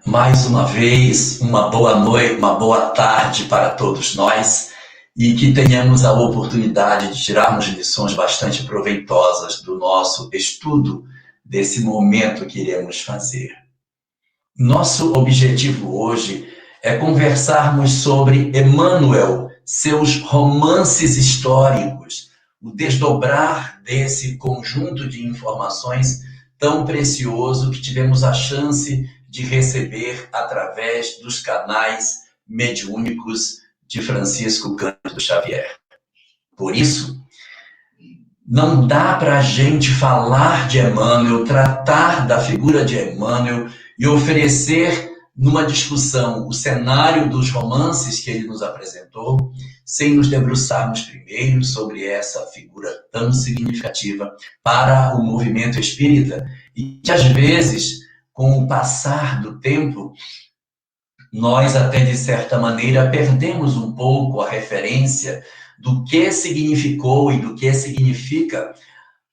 Mais uma vez, uma boa noite, uma boa tarde para todos nós e que tenhamos a oportunidade de tirarmos lições bastante proveitosas do nosso estudo desse momento que iremos fazer. Nosso objetivo hoje é conversarmos sobre Emmanuel, seus romances históricos, o desdobrar desse conjunto de informações tão precioso que tivemos a chance de receber através dos canais mediúnicos de Francisco Cândido Xavier. Por isso, não dá para a gente falar de Emmanuel, tratar da figura de Emmanuel e oferecer numa discussão o cenário dos romances que ele nos apresentou, sem nos debruçarmos primeiro sobre essa figura tão significativa para o movimento espírita e que, às vezes, com o passar do tempo, nós até, de certa maneira, perdemos um pouco a referência do que significou e do que significa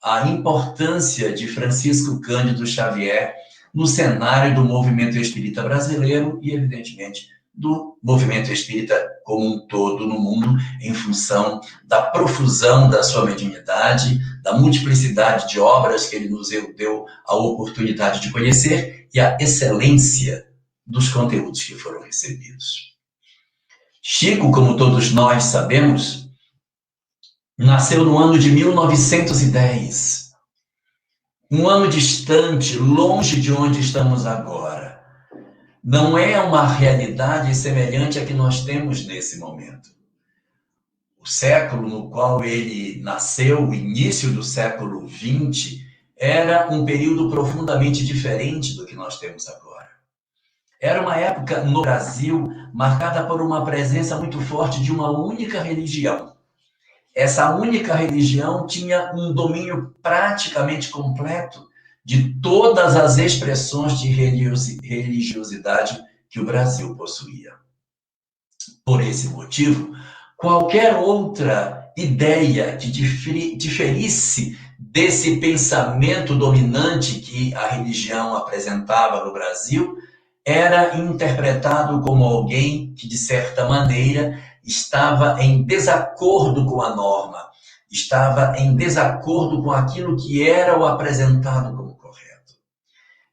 a importância de Francisco Cândido Xavier no cenário do movimento espírita brasileiro e, evidentemente, do movimento espírita como um todo no mundo, em função da profusão da sua mediunidade, da multiplicidade de obras que ele nos deu a oportunidade de conhecer e a excelência dos conteúdos que foram recebidos. Chico, como todos nós sabemos, nasceu no ano de 1910. Um ano distante, longe de onde estamos agora. Não é uma realidade semelhante à que nós temos nesse momento. O século no qual ele nasceu, o início do século XX, era um período profundamente diferente do que nós temos agora. Era uma época no Brasil marcada por uma presença muito forte de uma única religião. Essa única religião tinha um domínio praticamente completo de todas as expressões de religiosidade que o Brasil possuía. Por esse motivo, qualquer outra ideia que diferisse desse pensamento dominante que a religião apresentava no Brasil era interpretado como alguém que, de certa maneira, estava em desacordo com a norma, estava em desacordo com aquilo que era o apresentado como correto.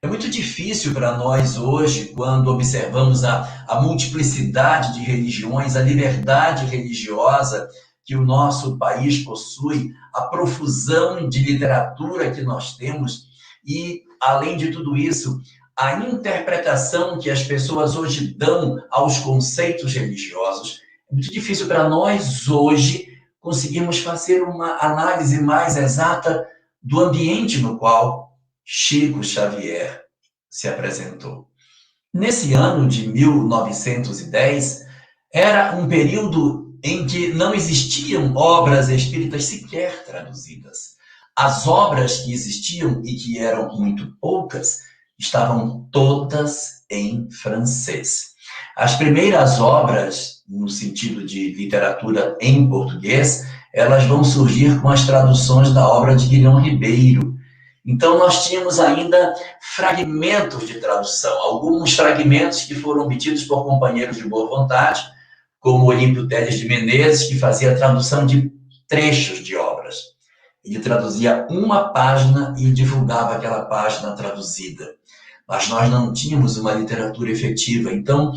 É muito difícil para nós hoje, quando observamos a multiplicidade de religiões, a liberdade religiosa que o nosso país possui, a profusão de literatura que nós temos e, além de tudo isso, a interpretação que as pessoas hoje dão aos conceitos religiosos. É muito difícil para nós hoje conseguirmos fazer uma análise mais exata do ambiente no qual Chico Xavier se apresentou. Nesse ano de 1910, era um período em que não existiam obras espíritas sequer traduzidas. As obras que existiam e que eram muito poucas estavam todas em francês. As primeiras obras, no sentido de literatura em português, elas vão surgir com as traduções da obra de Guilhom Ribeiro. Então, nós tínhamos ainda fragmentos de tradução, alguns fragmentos que foram obtidos por companheiros de boa vontade, como Olímpio Teles de Menezes, que fazia a tradução de trechos de obras. Ele traduzia uma página e divulgava aquela página traduzida. Mas nós não tínhamos uma literatura efetiva. Então,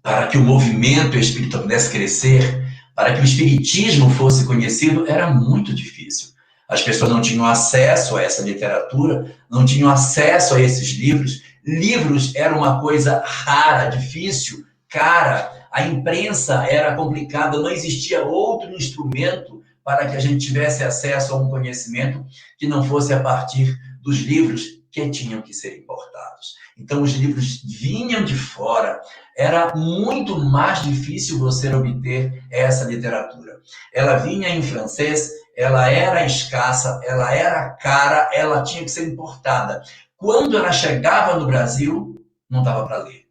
para que o movimento espírita pudesse crescer, para que o espiritismo fosse conhecido, era muito difícil. As pessoas não tinham acesso a essa literatura, não tinham acesso a esses livros. Livros era uma coisa rara, difícil, cara. A imprensa era complicada, não existia outro instrumento para que a gente tivesse acesso a um conhecimento que não fosse a partir dos livros que tinham que ser importados. Então, os livros vinham de fora. Era muito mais difícil você obter essa literatura. Ela vinha em francês, ela era escassa, ela era cara, ela tinha que ser importada. Quando ela chegava no Brasil, não dava para ler.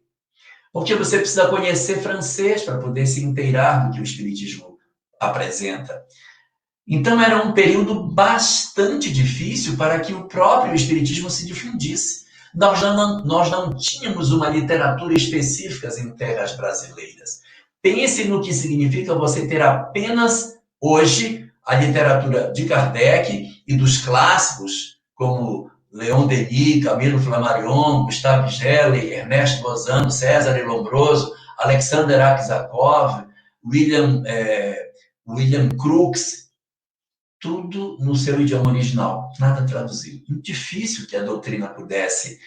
Porque você precisa conhecer francês para poder se inteirar do que o Espiritismo apresenta. Então, era um período bastante difícil para que o próprio Espiritismo se difundisse. Nós não tínhamos uma literatura específica em terras brasileiras. Pense no que significa você ter apenas, hoje, a literatura de Kardec e dos clássicos, como Leon Denis, Camilo Flammarion, Gustave Gelli, Ernesto Bozano, César Lombroso, Alexander Aksakov, William Crookes, tudo no seu idioma original, nada traduzido. Muito difícil que a doutrina pudesse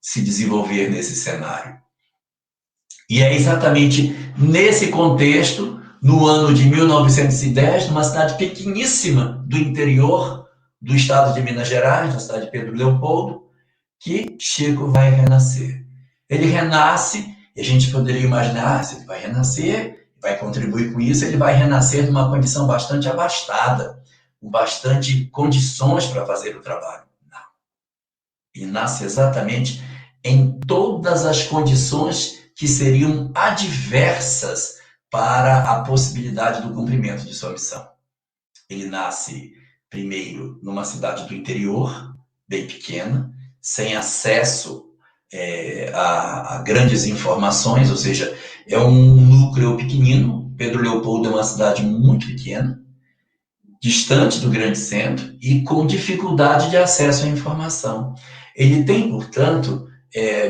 se desenvolver nesse cenário. E é exatamente nesse contexto, no ano de 1910, numa cidade pequeníssima do interior do estado de Minas Gerais, na cidade de Pedro Leopoldo, que Chico vai renascer. Ele renasce, e a gente poderia imaginar, se ele vai renascer, vai contribuir com isso, ele vai renascer numa condição bastante abastada, com bastante condições para fazer o trabalho. Não. Ele nasce exatamente em todas as condições que seriam adversas para a possibilidade do cumprimento de sua missão. Ele nasce, primeiro, numa cidade do interior, bem pequena, sem acesso a grandes informações, ou seja, é um núcleo pequenino. Pedro Leopoldo é uma cidade muito pequena, distante do grande centro e com dificuldade de acesso à informação. Ele tem, portanto,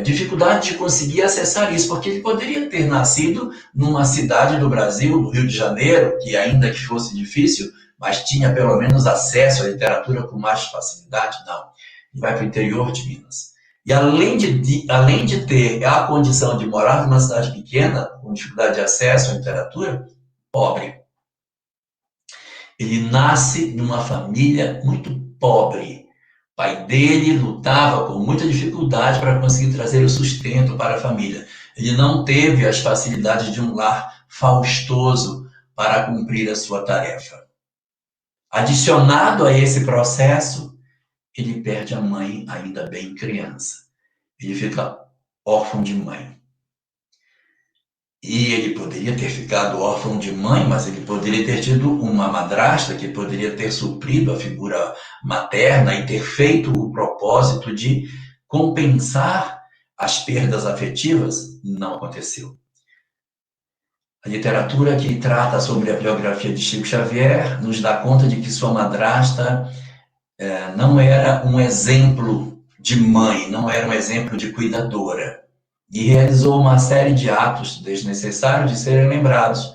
dificuldade de conseguir acessar isso, porque ele poderia ter nascido numa cidade do Brasil, no Rio de Janeiro, que ainda que fosse difícil, mas tinha pelo menos acesso à literatura com mais facilidade. Não, ele vai para o interior de Minas. E além de ter a condição de morar numa cidade pequena, com dificuldade de acesso à literatura, pobre. Ele nasce numa família muito pobre. O pai dele lutava com muita dificuldade para conseguir trazer o sustento para a família. Ele não teve as facilidades de um lar faustoso para cumprir a sua tarefa. Adicionado a esse processo, ele perde a mãe ainda bem criança. Ele fica órfão de mãe. E ele poderia ter ficado órfão de mãe, mas ele poderia ter tido uma madrasta que poderia ter suprido a figura materna e ter feito o propósito de compensar as perdas afetivas. Não aconteceu. A literatura que trata sobre a biografia de Chico Xavier nos dá conta de que sua madrasta não era um exemplo de mãe, não era um exemplo de cuidadora. E realizou uma série de atos desnecessários de serem lembrados,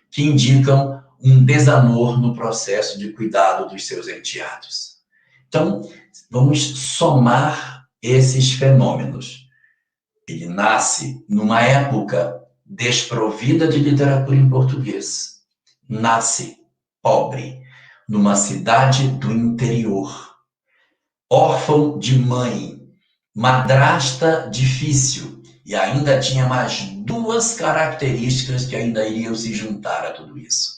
que indicam um desamor no processo de cuidado dos seus enteados. Então, vamos somar esses fenômenos. Ele nasce numa época desprovida de literatura em português. Nasce pobre, numa cidade do interior. Órfão de mãe, madrasta difícil, e ainda tinha mais duas características que ainda iriam se juntar a tudo isso.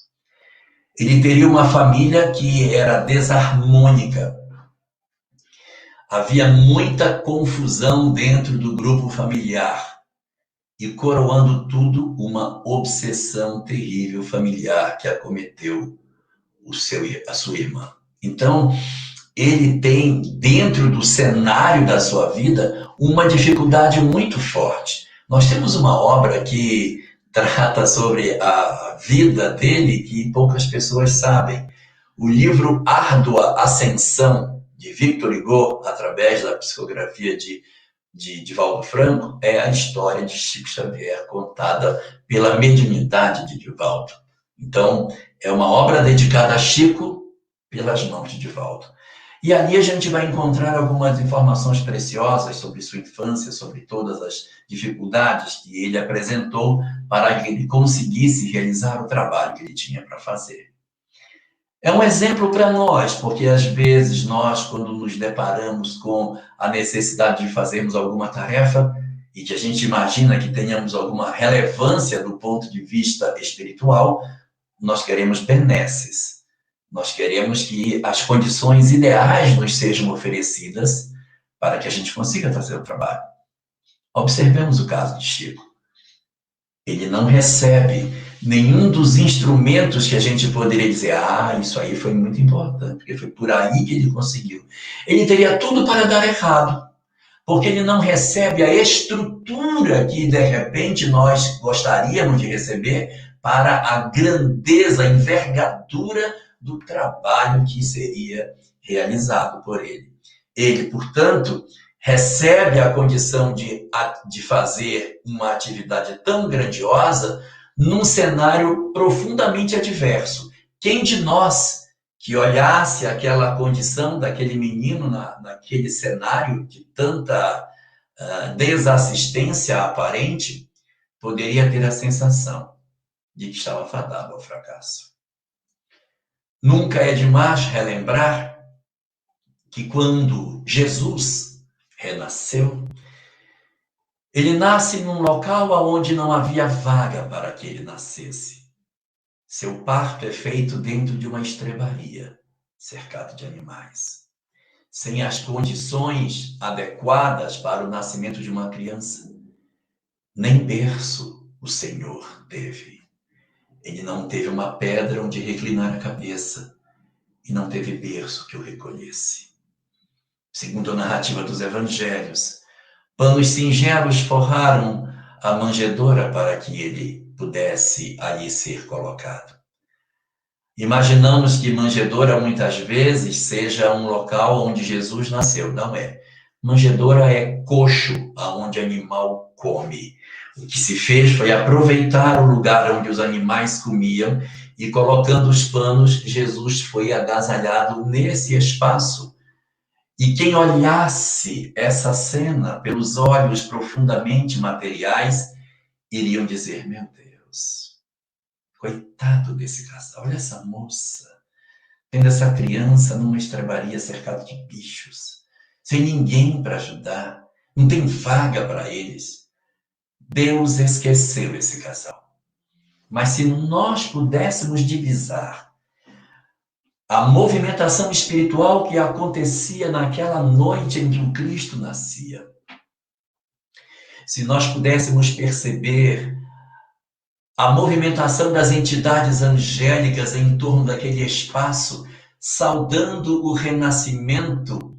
Ele teria uma família que era desarmônica. Havia muita confusão dentro do grupo familiar. E, coroando tudo, uma obsessão terrível familiar que acometeu a sua irmã. Então, ele tem, dentro do cenário da sua vida, uma dificuldade muito forte. Nós temos uma obra que trata sobre a vida dele que poucas pessoas sabem. O livro Árdua Ascensão, de Victor Hugo, através da psicografia de Divaldo Franco, é a história de Chico Xavier, contada pela mediunidade de Divaldo. Então, é uma obra dedicada a Chico pelas mãos de Divaldo. E ali a gente vai encontrar algumas informações preciosas sobre sua infância, sobre todas as dificuldades que ele apresentou para que ele conseguisse realizar o trabalho que ele tinha para fazer. É um exemplo para nós, porque às vezes nós, quando nos deparamos com a necessidade de fazermos alguma tarefa e que a gente imagina que tenhamos alguma relevância do ponto de vista espiritual, nós queremos benesses. Nós queremos que as condições ideais nos sejam oferecidas para que a gente consiga fazer o trabalho. Observemos o caso de Chico. Ele não recebe nenhum dos instrumentos que a gente poderia dizer, isso aí foi muito importante, porque foi por aí que ele conseguiu. Ele teria tudo para dar errado, porque ele não recebe a estrutura que, de repente, nós gostaríamos de receber para a grandeza, a envergadura do trabalho que seria realizado por ele. Ele, portanto, recebe a condição de fazer uma atividade tão grandiosa num cenário profundamente adverso. Quem de nós que olhasse aquela condição daquele menino naquele cenário de tanta desassistência aparente, poderia ter a sensação de que estava fadado ao fracasso. Nunca é demais relembrar que quando Jesus renasceu, ele nasce num local onde não havia vaga para que ele nascesse. Seu parto é feito dentro de uma estrebaria, cercado de animais, sem as condições adequadas para o nascimento de uma criança. Nem berço o Senhor teve. Ele não teve uma pedra onde reclinar a cabeça e não teve berço que o recolhesse. Segundo a narrativa dos evangelhos, panos singelos forraram a manjedoura para que ele pudesse ali ser colocado. Imaginamos que manjedoura muitas vezes seja um local onde Jesus nasceu. Não é. Manjedoura é coxo, aonde animal come. O que se fez foi aproveitar o lugar onde os animais comiam e, colocando os panos, Jesus foi agasalhado nesse espaço. E quem olhasse essa cena pelos olhos profundamente materiais, iriam dizer: meu Deus, coitado desse casal, olha essa moça, tendo essa criança numa estrebaria cercada de bichos, sem ninguém para ajudar, não tem vaga para eles. Deus esqueceu esse casal. Mas se nós pudéssemos divisar a movimentação espiritual que acontecia naquela noite em que o Cristo nascia, se nós pudéssemos perceber a movimentação das entidades angélicas em torno daquele espaço, saudando o renascimento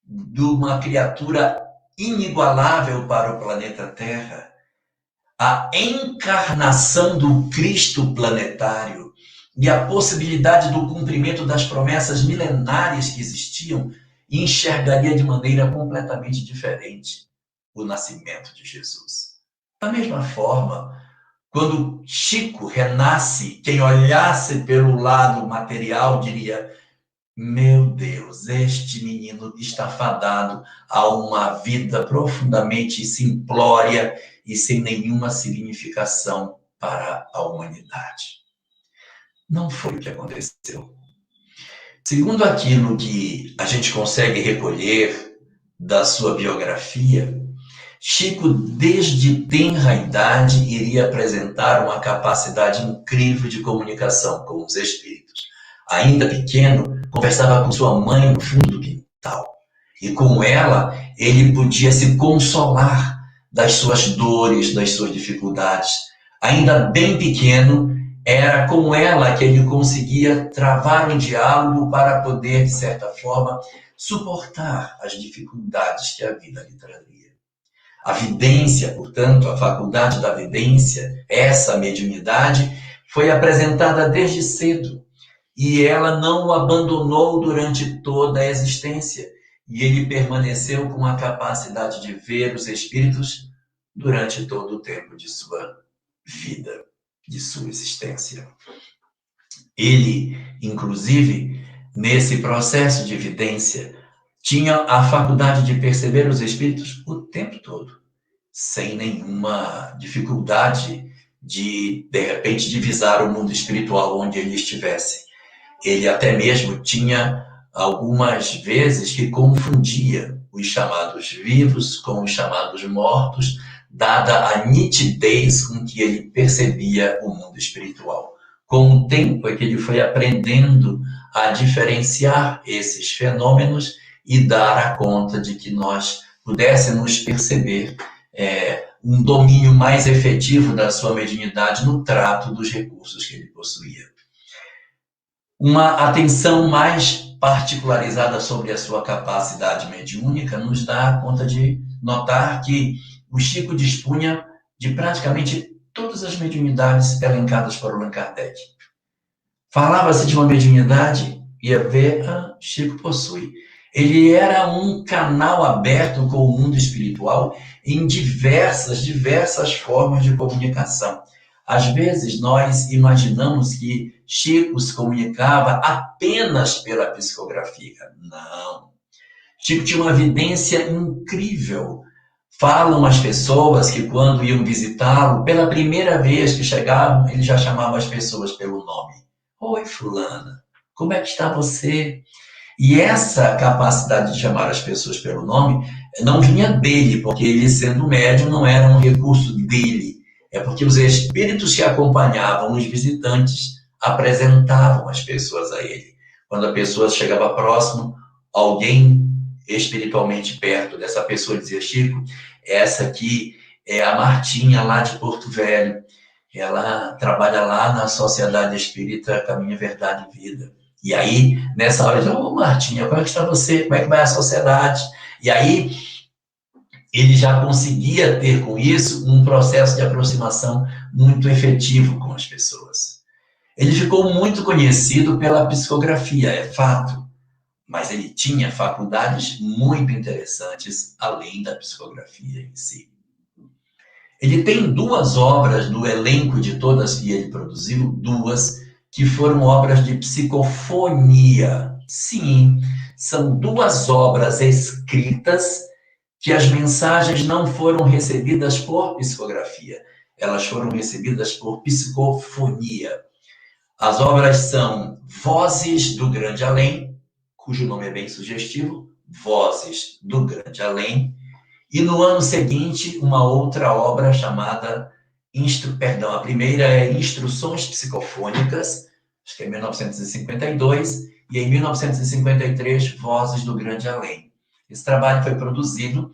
de uma criatura inigualável para o planeta Terra, a encarnação do Cristo planetário e a possibilidade do cumprimento das promessas milenares que existiam, enxergaria de maneira completamente diferente o nascimento de Jesus. Da mesma forma, quando Chico renasce, quem olhasse pelo lado material diria: meu Deus, este menino está fadado a uma vida profundamente simplória e sem nenhuma significação para a humanidade. Não foi o que aconteceu. Segundo aquilo que a gente consegue recolher da sua biografia, Chico, desde tenra idade, iria apresentar uma capacidade incrível de comunicação com os espíritos. Ainda pequeno, conversava com sua mãe no fundo do quintal. E com ela, ele podia se consolar das suas dores, das suas dificuldades. Ainda bem pequeno, era com ela que ele conseguia travar um diálogo para poder, de certa forma, suportar as dificuldades que a vida lhe trazia. A vidência, portanto, a faculdade da vidência, essa mediunidade, foi apresentada desde cedo. E ela não o abandonou durante toda a existência. E ele permaneceu com a capacidade de ver os espíritos durante todo o tempo de sua vida, de sua existência. Ele, inclusive, nesse processo de vidência, tinha a faculdade de perceber os espíritos o tempo todo, sem nenhuma dificuldade de repente, divisar o mundo espiritual onde ele estivesse. Ele até mesmo tinha algumas vezes que confundia os chamados vivos com os chamados mortos, dada a nitidez com que ele percebia o mundo espiritual. Com o tempo é que ele foi aprendendo a diferenciar esses fenômenos e dar a conta de que nós pudéssemos perceber um domínio mais efetivo da sua mediunidade no trato dos recursos que ele possuía. Uma atenção mais particularizada sobre a sua capacidade mediúnica nos dá conta de notar que o Chico dispunha de praticamente todas as mediunidades elencadas por Allan Kardec. Falava-se de uma mediunidade, ia ver, Chico possui. Ele era um canal aberto com o mundo espiritual em diversas formas de comunicação. Às vezes, nós imaginamos que Chico se comunicava apenas pela psicografia. Não. Chico tinha uma vidência incrível. Falam as pessoas que quando iam visitá-lo, pela primeira vez que chegavam, ele já chamava as pessoas pelo nome. Oi, fulana, como é que está você? E essa capacidade de chamar as pessoas pelo nome não vinha dele, porque ele, sendo médium, não era um recurso dele. É porque os espíritos que acompanhavam os visitantes apresentavam as pessoas a ele. Quando a pessoa chegava próximo, alguém espiritualmente perto dessa pessoa dizia: Chico, essa aqui é a Martinha, lá de Porto Velho. Ela trabalha lá na Sociedade Espírita Caminho, Verdade e Vida. E aí, nessa hora, ele falou: Martinha, como é que está você? Como é que vai a sociedade? E aí, ele já conseguia ter com isso um processo de aproximação muito efetivo com as pessoas. Ele ficou muito conhecido pela psicografia, é fato, mas ele tinha faculdades muito interessantes além da psicografia em si. Ele tem 2 obras no elenco de todas que ele produziu, 2 que foram obras de psicofonia. Sim, são 2 obras escritas que as mensagens não foram recebidas por psicografia, elas foram recebidas por psicofonia. As obras são Vozes do Grande Além, cujo nome é bem sugestivo, Vozes do Grande Além, e no ano seguinte, uma outra obra chamada, a primeira é Instruções Psicofônicas, acho que é 1952, e em 1953, Vozes do Grande Além. Esse trabalho foi produzido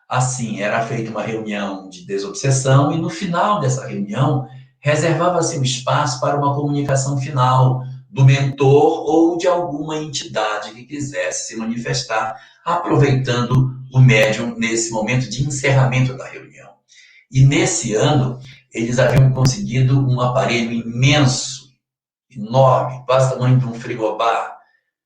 assim, era feita uma reunião de desobsessão e no final dessa reunião reservava-se um espaço para uma comunicação final do mentor ou de alguma entidade que quisesse se manifestar, aproveitando o médium nesse momento de encerramento da reunião. E nesse ano, eles haviam conseguido um aparelho imenso, enorme, quase o tamanho de um frigobar,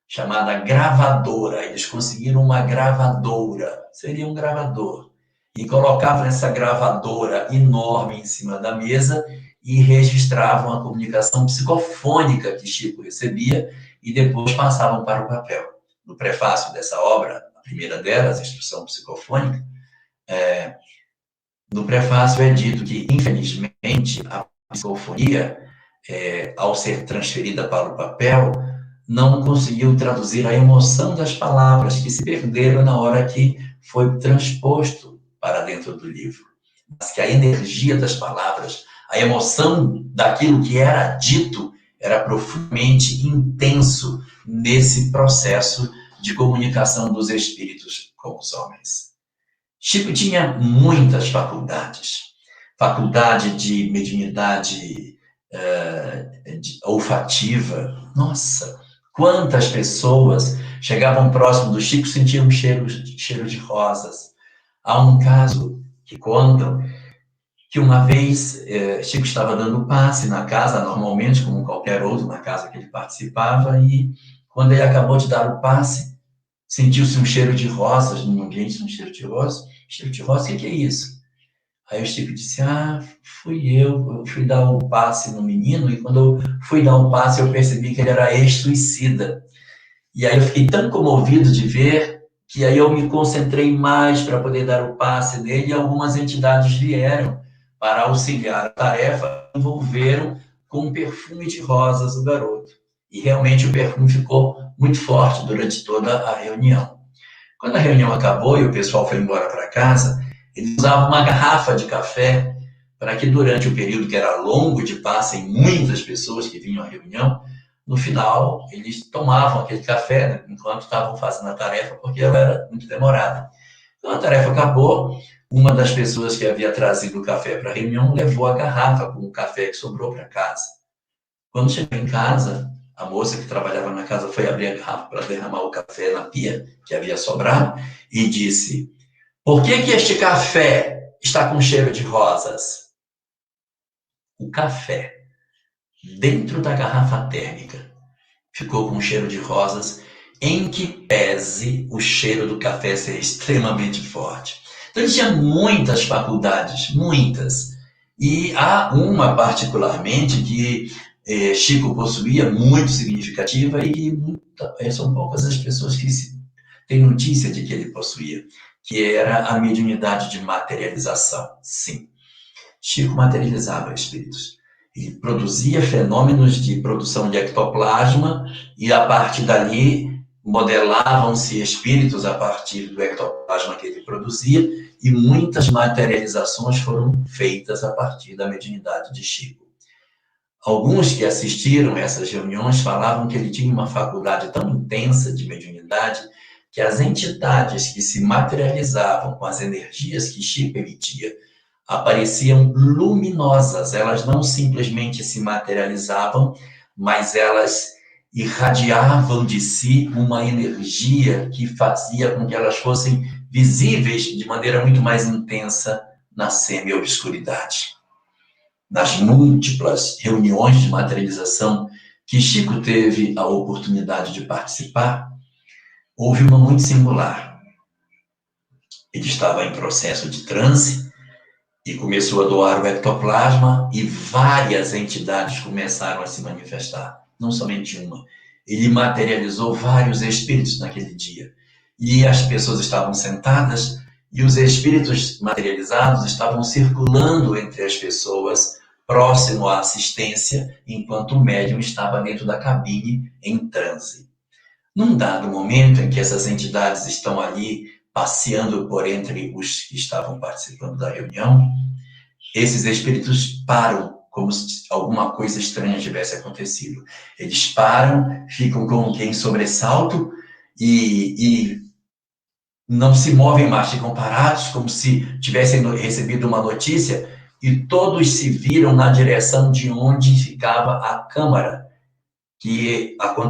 chamada gravadora. Eles conseguiram uma gravadora, seria um gravador, e colocavam essa gravadora enorme em cima da mesa e registravam a comunicação psicofônica que Chico recebia e depois passavam para o papel. No prefácio dessa obra, a primeira delas, Instrução Psicofônica, no prefácio é dito que, infelizmente, a psicofonia, ao ser transferida para o papel, não conseguiu traduzir a emoção das palavras que se perderam na hora que foi transposto para dentro do livro. Mas que a energia das palavras, a emoção daquilo que era dito, era profundamente intenso nesse processo de comunicação dos espíritos com os homens. Chico tinha muitas faculdades. Faculdade de mediunidade olfativa. Nossa, quantas pessoas chegavam próximo do Chico, sentiam cheiro de rosas. Há um caso que contam que uma vez Chico estava dando passe na casa, normalmente, como qualquer outro, na casa que ele participava, e quando ele acabou de dar o passe, sentiu-se um cheiro de rosas no ambiente, um cheiro de rosas. Cheiro de rosas, o que é isso? Aí o Chico disse: fui eu fui dar um passe no menino, e quando eu fui dar um passe, eu percebi que ele era ex-suicida. E aí eu fiquei tão comovido de ver, que aí eu me concentrei mais para poder dar o passe nele, e algumas entidades vieram para auxiliar a tarefa, envolveram com um perfume de rosas o garoto. E realmente o perfume ficou muito forte durante toda a reunião. Quando a reunião acabou e o pessoal foi embora para casa, eles usavam uma garrafa de café para que durante o período que era longo de passe em muitas pessoas que vinham à reunião, no final eles tomavam aquele café, né, enquanto estavam fazendo a tarefa, porque ela era muito demorada. Então a tarefa acabou, uma das pessoas que havia trazido o café para a reunião levou a garrafa com o café que sobrou para casa. Quando chegou em casa, a moça que trabalhava na casa foi abrir a garrafa para derramar o café na pia que havia sobrado e disse: Por que este café está com cheiro de rosas? O café, dentro da garrafa térmica, ficou com cheiro de rosas, em que pese o cheiro do café ser extremamente forte. Então ele tinha muitas faculdades, muitas. E há uma particularmente que Chico possuía, muito significativa, e que são poucas as pessoas que têm notícia de que ele possuía, que era a mediunidade de materialização. Sim, Chico materializava espíritos. Ele produzia fenômenos de produção de ectoplasma e, a partir dali, modelavam-se espíritos a partir do ectoplasma que ele produzia, e muitas materializações foram feitas a partir da mediunidade de Chico. Alguns que assistiram a essas reuniões falavam que ele tinha uma faculdade tão intensa de mediunidade que as entidades que se materializavam com as energias que Chico emitia apareciam luminosas. Elas não simplesmente se materializavam, mas elas irradiavam de si uma energia que fazia com que elas fossem visíveis de maneira muito mais intensa na semi-obscuridade. Nas múltiplas reuniões de materialização que Chico teve a oportunidade de participar, houve uma muito singular. Ele estava em processo de transe e começou a doar o ectoplasma, e várias entidades começaram a se manifestar, não somente uma. Ele materializou vários espíritos naquele dia. E as pessoas estavam sentadas e os espíritos materializados estavam circulando entre as pessoas, próximo à assistência, enquanto o médium estava dentro da cabine em transe. Num dado momento em que essas entidades estão ali passeando por entre os que estavam participando da reunião, esses espíritos param, como se alguma coisa estranha tivesse acontecido. Eles param, ficam como que em sobressalto e não se movem mais, ficam parados, como se tivessem recebido uma notícia, e todos se viram na direção de onde ficava a câmara,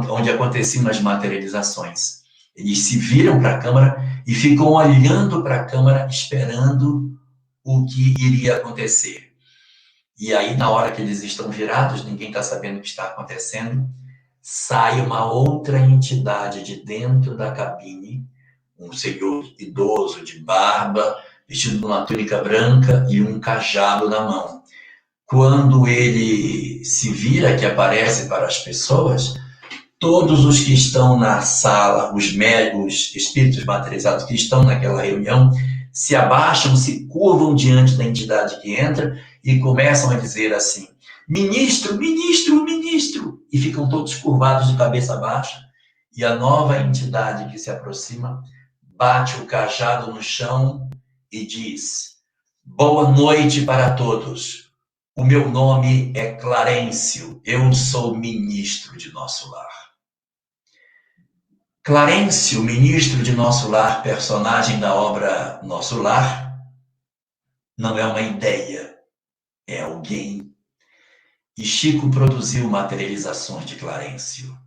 onde aconteciam as materializações. Eles se viram para a câmara e ficam olhando para a câmara, esperando o que iria acontecer. E aí, na hora que eles estão virados, ninguém está sabendo o que está acontecendo, sai uma outra entidade de dentro da cabine, um senhor idoso de barba, vestido de uma túnica branca e um cajado na mão. Quando ele se vira, que aparece para as pessoas, todos os que estão na sala, os espíritos materializados que estão naquela reunião, se abaixam, se curvam diante da entidade que entra e começam a dizer assim: ministro, ministro, ministro, e ficam todos curvados de cabeça baixa, e a nova entidade que se aproxima bate o cajado no chão e diz: boa noite para todos. O meu nome é Clarencio, eu sou ministro de nosso lar. Clarencio, ministro de nosso lar, personagem da obra Nosso Lar, não é uma ideia, é alguém. E Chico produziu materializações de Clarencio.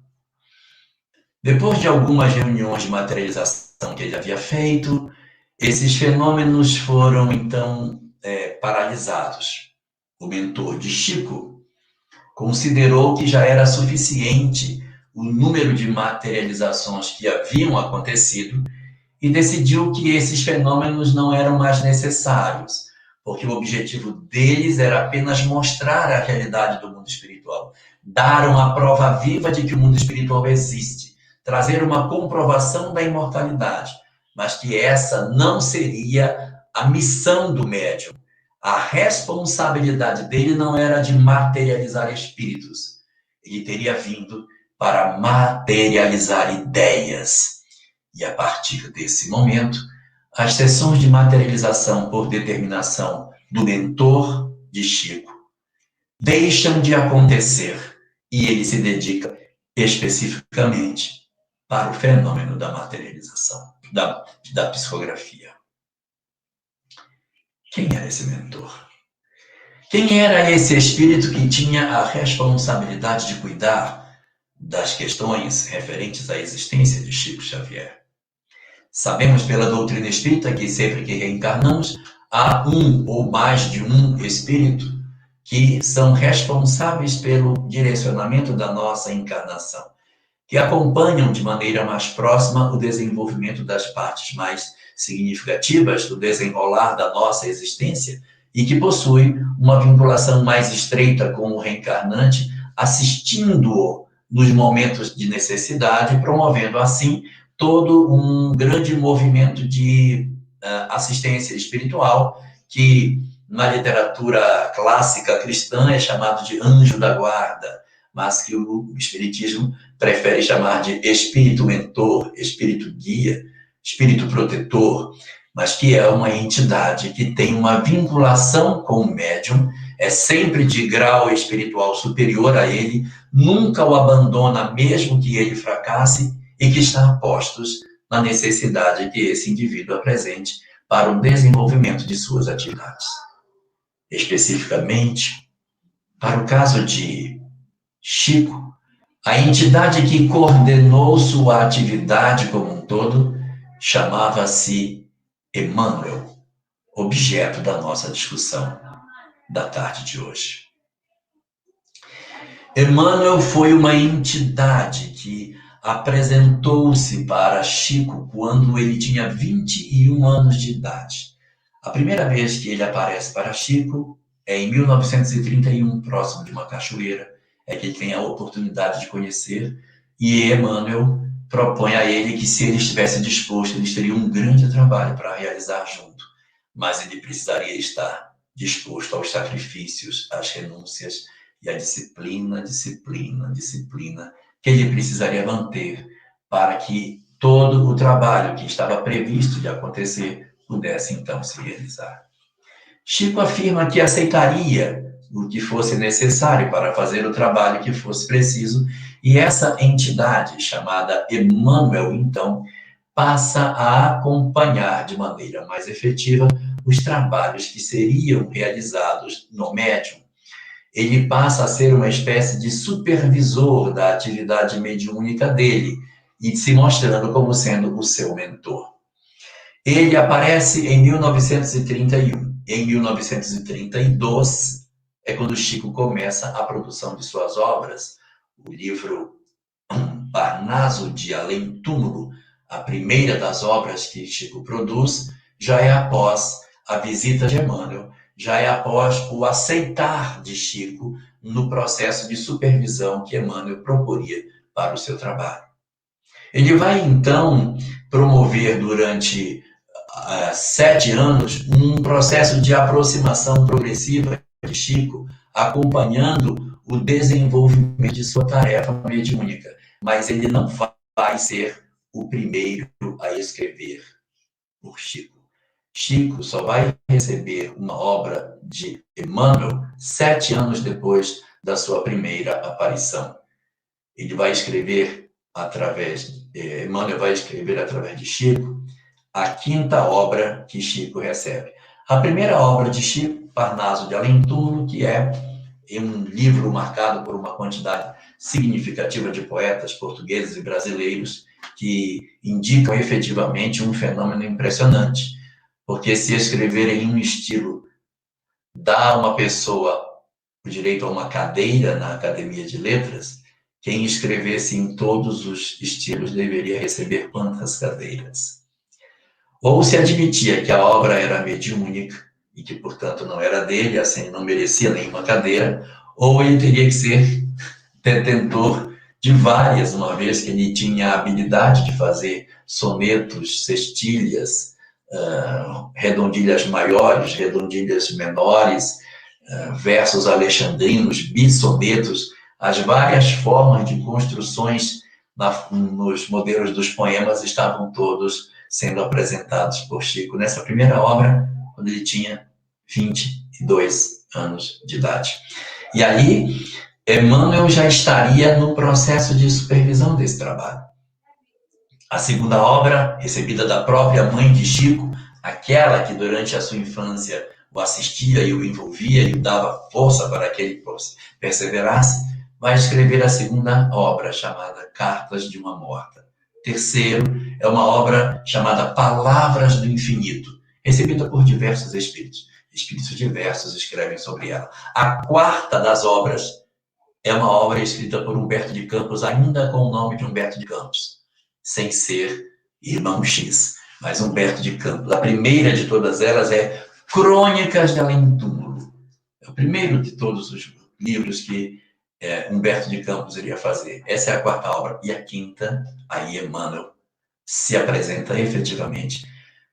Depois de algumas reuniões de materialização que ele havia feito, esses fenômenos foram, então, paralisados. O mentor de Chico considerou que já era suficiente o número de materializações que haviam acontecido e decidiu que esses fenômenos não eram mais necessários, porque o objetivo deles era apenas mostrar a realidade do mundo espiritual, dar uma prova viva de que o mundo espiritual existe, trazer uma comprovação da imortalidade, mas que essa não seria a missão do médium. A responsabilidade dele não era de materializar espíritos. Ele teria vindo para materializar ideias. E a partir desse momento, as sessões de materialização por determinação do mentor de Chico deixam de acontecer e ele se dedica especificamente para o fenômeno da materialização, da psicografia. Quem era esse mentor? Quem era esse espírito que tinha a responsabilidade de cuidar das questões referentes à existência de Chico Xavier? Sabemos pela doutrina espírita que sempre que reencarnamos, há um ou mais de um espírito que são responsáveis pelo direcionamento da nossa encarnação, que acompanham de maneira mais próxima o desenvolvimento das partes mais significativas do desenrolar da nossa existência e que possuem uma vinculação mais estreita com o reencarnante, assistindo-o nos momentos de necessidade, promovendo assim todo um grande movimento de assistência espiritual que na literatura clássica cristã é chamado de anjo da guarda, mas que o espiritismo prefere chamar de espírito mentor, espírito guia, espírito protetor, mas que é uma entidade que tem uma vinculação com o médium, é sempre de grau espiritual superior a ele, nunca o abandona mesmo que ele fracasse e que está a postos na necessidade que esse indivíduo apresente para o desenvolvimento de suas atividades. Especificamente, para o caso de Chico, a entidade que coordenou sua atividade como um todo chamava-se Emmanuel, objeto da nossa discussão da tarde de hoje. Emmanuel foi uma entidade que apresentou-se para Chico quando ele tinha 21 anos de idade. A primeira vez que ele aparece para Chico é em 1931, próximo de uma cachoeira, é que ele tem a oportunidade de conhecer, e Emmanuel propõe a ele que, se ele estivesse disposto, eles teriam um grande trabalho para realizar junto, mas ele precisaria estar disposto aos sacrifícios, às renúncias e à disciplina que ele precisaria manter para que todo o trabalho que estava previsto de acontecer pudesse então se realizar. Chico afirma que aceitaria o que fosse necessário para fazer o trabalho que fosse preciso, e essa entidade, chamada Emmanuel, então, passa a acompanhar de maneira mais efetiva os trabalhos que seriam realizados no médium. Ele passa a ser uma espécie de supervisor da atividade mediúnica dele, e se mostrando como sendo o seu mentor. Ele aparece em 1931. Em 1932 é quando Chico começa a produção de suas obras. O livro Parnaso de Além Túmulo, a primeira das obras que Chico produz, já é após a visita de Emmanuel, já é após o aceitar de Chico no processo de supervisão que Emmanuel proporia para o seu trabalho. Ele vai, então, promover durante 7 anos um processo de aproximação progressiva de Chico, acompanhando o desenvolvimento de sua tarefa mediúnica, mas ele não vai ser o primeiro a escrever por Chico. Chico só vai receber uma obra de Emmanuel 7 anos depois da sua primeira aparição. Ele vai escrever Emmanuel vai escrever através de Chico a 5ª obra que Chico recebe. A primeira obra de Chico, Parnaso de Além Túmulo, que é um livro marcado por uma quantidade significativa de poetas portugueses e brasileiros que indicam efetivamente um fenômeno impressionante, porque se escrever em um estilo dá a uma pessoa o direito a uma cadeira na Academia de Letras, quem escrevesse em todos os estilos deveria receber quantas cadeiras? Ou se admitia que a obra era mediúnica e que, portanto, não era dele, assim não merecia nenhuma cadeira, ou ele teria que ser detentor de várias, uma vez que ele tinha a habilidade de fazer sonetos, cestilhas, redondilhas maiores, redondilhas menores, versos alexandrinos, bissonetos, as várias formas de construções nos modelos dos poemas estavam todos sendo apresentados por Chico nessa primeira obra, quando ele tinha 22 anos de idade. E ali, Emmanuel já estaria no processo de supervisão desse trabalho. A segunda obra, recebida da própria mãe de Chico, aquela que durante a sua infância o assistia e o envolvia e o dava força para que ele perseverasse, vai escrever a segunda obra, chamada Cartas de uma Morta. terceiro é uma obra chamada Palavras do Infinito, recebida por diversos espíritos. Espíritos diversos escrevem sobre ela. A quarta das obras é uma obra escrita por Humberto de Campos, ainda com o nome de Humberto de Campos, sem ser Irmão X, mas Humberto de Campos. A primeira de todas elas é Crônicas de Além do Túmulo. É o primeiro de todos os livros que Humberto de Campos iria fazer. Essa é a quarta obra. E a quinta, aí Emmanuel se apresenta efetivamente,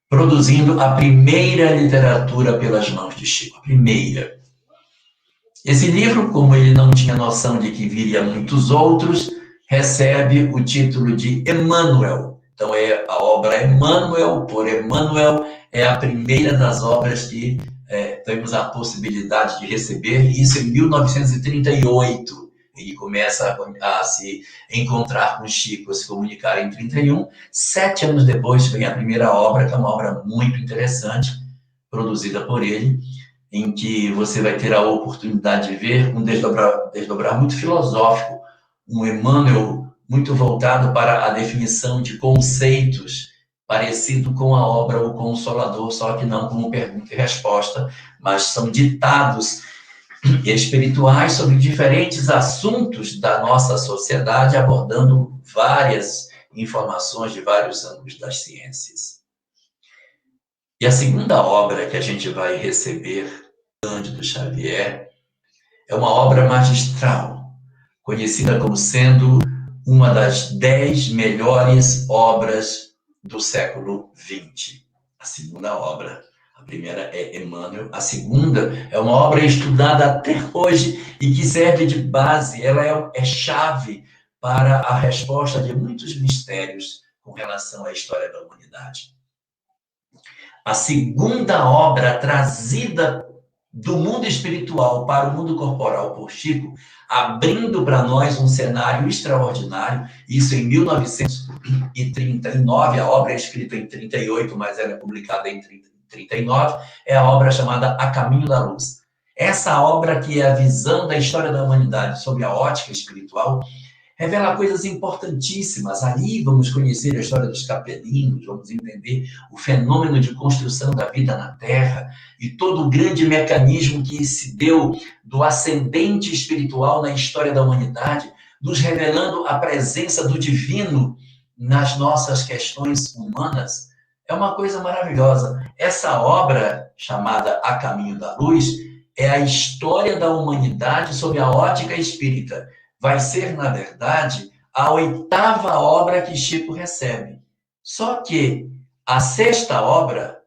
produzindo a primeira literatura pelas mãos de Chico. A primeira. Esse livro, como ele não tinha noção de que viria muitos outros, recebe o título de Emmanuel. Então, é a obra Emmanuel, por Emmanuel, é a primeira das obras que temos a possibilidade de receber, isso em 1938. Ele começa a se encontrar com Chico, a se comunicar em 31. 7 anos depois vem a primeira obra, que é uma obra muito interessante, produzida por ele, em que você vai ter a oportunidade de ver um desdobrar muito filosófico, um Emmanuel muito voltado para a definição de conceitos, parecido com a obra O Consolador, só que não como pergunta e resposta, mas são ditados espirituais sobre diferentes assuntos da nossa sociedade, abordando várias informações de vários ângulos das ciências. E a segunda obra que a gente vai receber, Cândido Xavier, é uma obra magistral, conhecida como sendo uma das 10 melhores obras do século XX. A segunda obra. A primeira é Emmanuel. A segunda é uma obra estudada até hoje e que serve de base, ela é chave para a resposta de muitos mistérios com relação à história da humanidade. A segunda obra trazida do mundo espiritual para o mundo corporal por Chico, abrindo para nós um cenário extraordinário, isso em 1939, a obra é escrita em 38, mas ela é publicada em 39, é a obra chamada A Caminho da Luz. Essa obra, que é a visão da história da humanidade sob a ótica espiritual, revela coisas importantíssimas. Ali vamos conhecer a história dos capelinos, vamos entender o fenômeno de construção da vida na Terra e todo o grande mecanismo que se deu do ascendente espiritual na história da humanidade, nos revelando a presença do divino nas nossas questões humanas. É uma coisa maravilhosa. Essa obra, chamada A Caminho da Luz, é a história da humanidade sob a ótica espírita. Vai ser, na verdade, a 8ª obra que Chico recebe. Só que a 6ª obra,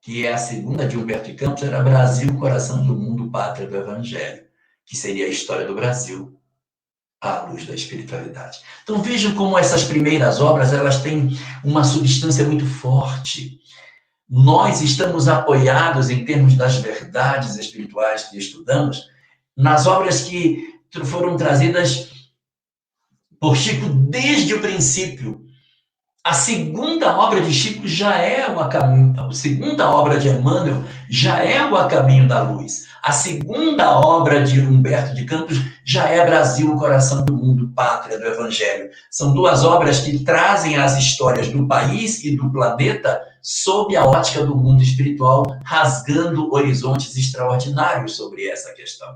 que é a segunda de Humberto de Campos, era Brasil, Coração do Mundo, Pátria do Evangelho, que seria a história do Brasil à luz da espiritualidade. Então vejam como essas primeiras obras, elas têm uma substância muito forte. Nós estamos apoiados, em termos das verdades espirituais que estudamos, nas obras que foram trazidas por Chico desde o princípio. A segunda obra de Chico já é a segunda obra de Emmanuel já é o A Caminho da Luz. A segunda obra de Humberto de Campos já é Brasil, Coração do Mundo, Pátria do Evangelho. São 2 obras que trazem as histórias do país e do planeta sob a ótica do mundo espiritual, rasgando horizontes extraordinários sobre essa questão.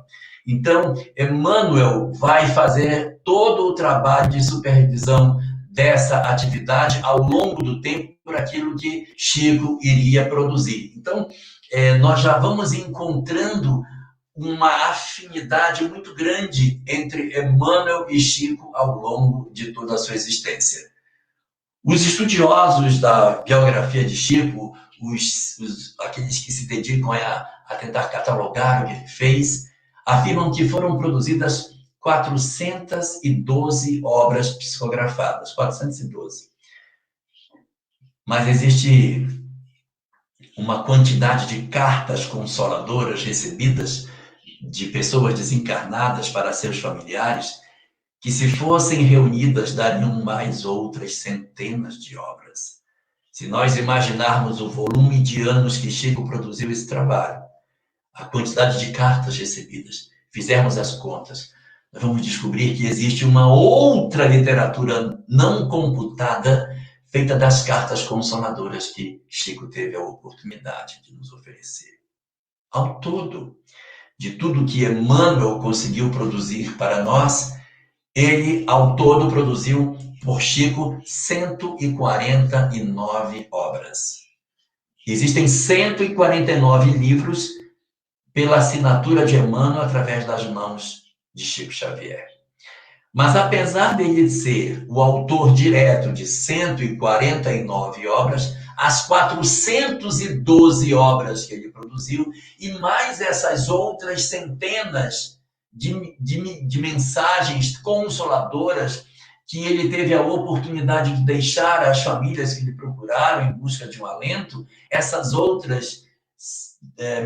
Então, Emmanuel vai fazer todo o trabalho de supervisão dessa atividade ao longo do tempo por aquilo que Chico iria produzir. Então, nós já vamos encontrando uma afinidade muito grande entre Emmanuel e Chico ao longo de toda a sua existência. Os estudiosos da biografia de Chico, aqueles que se dedicam a tentar catalogar o que ele fez, afirmam que foram produzidas 412 obras psicografadas, 412. Mas existe uma quantidade de cartas consoladoras recebidas de pessoas desencarnadas para seus familiares, que se fossem reunidas dariam mais outras centenas de obras. Se nós imaginarmos o volume de anos que Chico produziu esse trabalho, a quantidade de cartas recebidas, fizermos as contas, nós vamos descobrir que existe uma outra literatura não computada, feita das cartas consoladoras que Chico teve a oportunidade de nos oferecer. Ao todo, de tudo que Emmanuel conseguiu produzir para nós, ele, ao todo, produziu, por Chico, 149 obras. Existem 149 livros pela assinatura de Emmanuel através das mãos de Chico Xavier. Mas apesar dele ser o autor direto de 149 obras, as 412 obras que ele produziu e mais essas outras centenas de mensagens consoladoras que ele teve a oportunidade de deixar às famílias que lhe procuraram em busca de um alento, essas outras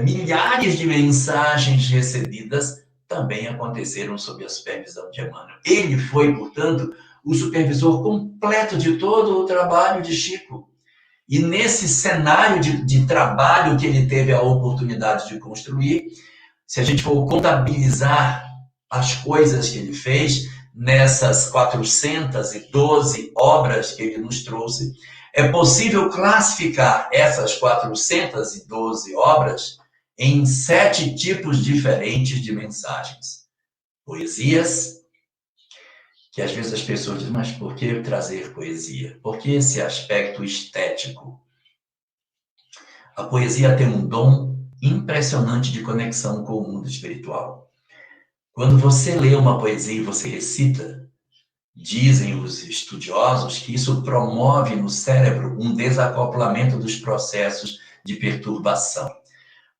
milhares de mensagens recebidas também aconteceram sob a supervisão de Emmanuel. Ele foi, portanto, o supervisor completo de todo o trabalho de Chico. E nesse cenário de trabalho que ele teve a oportunidade de construir, se a gente for contabilizar as coisas que ele fez nessas 412 obras que ele nos trouxe, é possível classificar essas 412 obras em 7 tipos diferentes de mensagens. Poesias, que às vezes as pessoas dizem, mas por que trazer poesia? Por que esse aspecto estético? A poesia tem um dom impressionante de conexão com o mundo espiritual. Quando você lê uma poesia e você recita, dizem os estudiosos que isso promove no cérebro um desacoplamento dos processos de perturbação.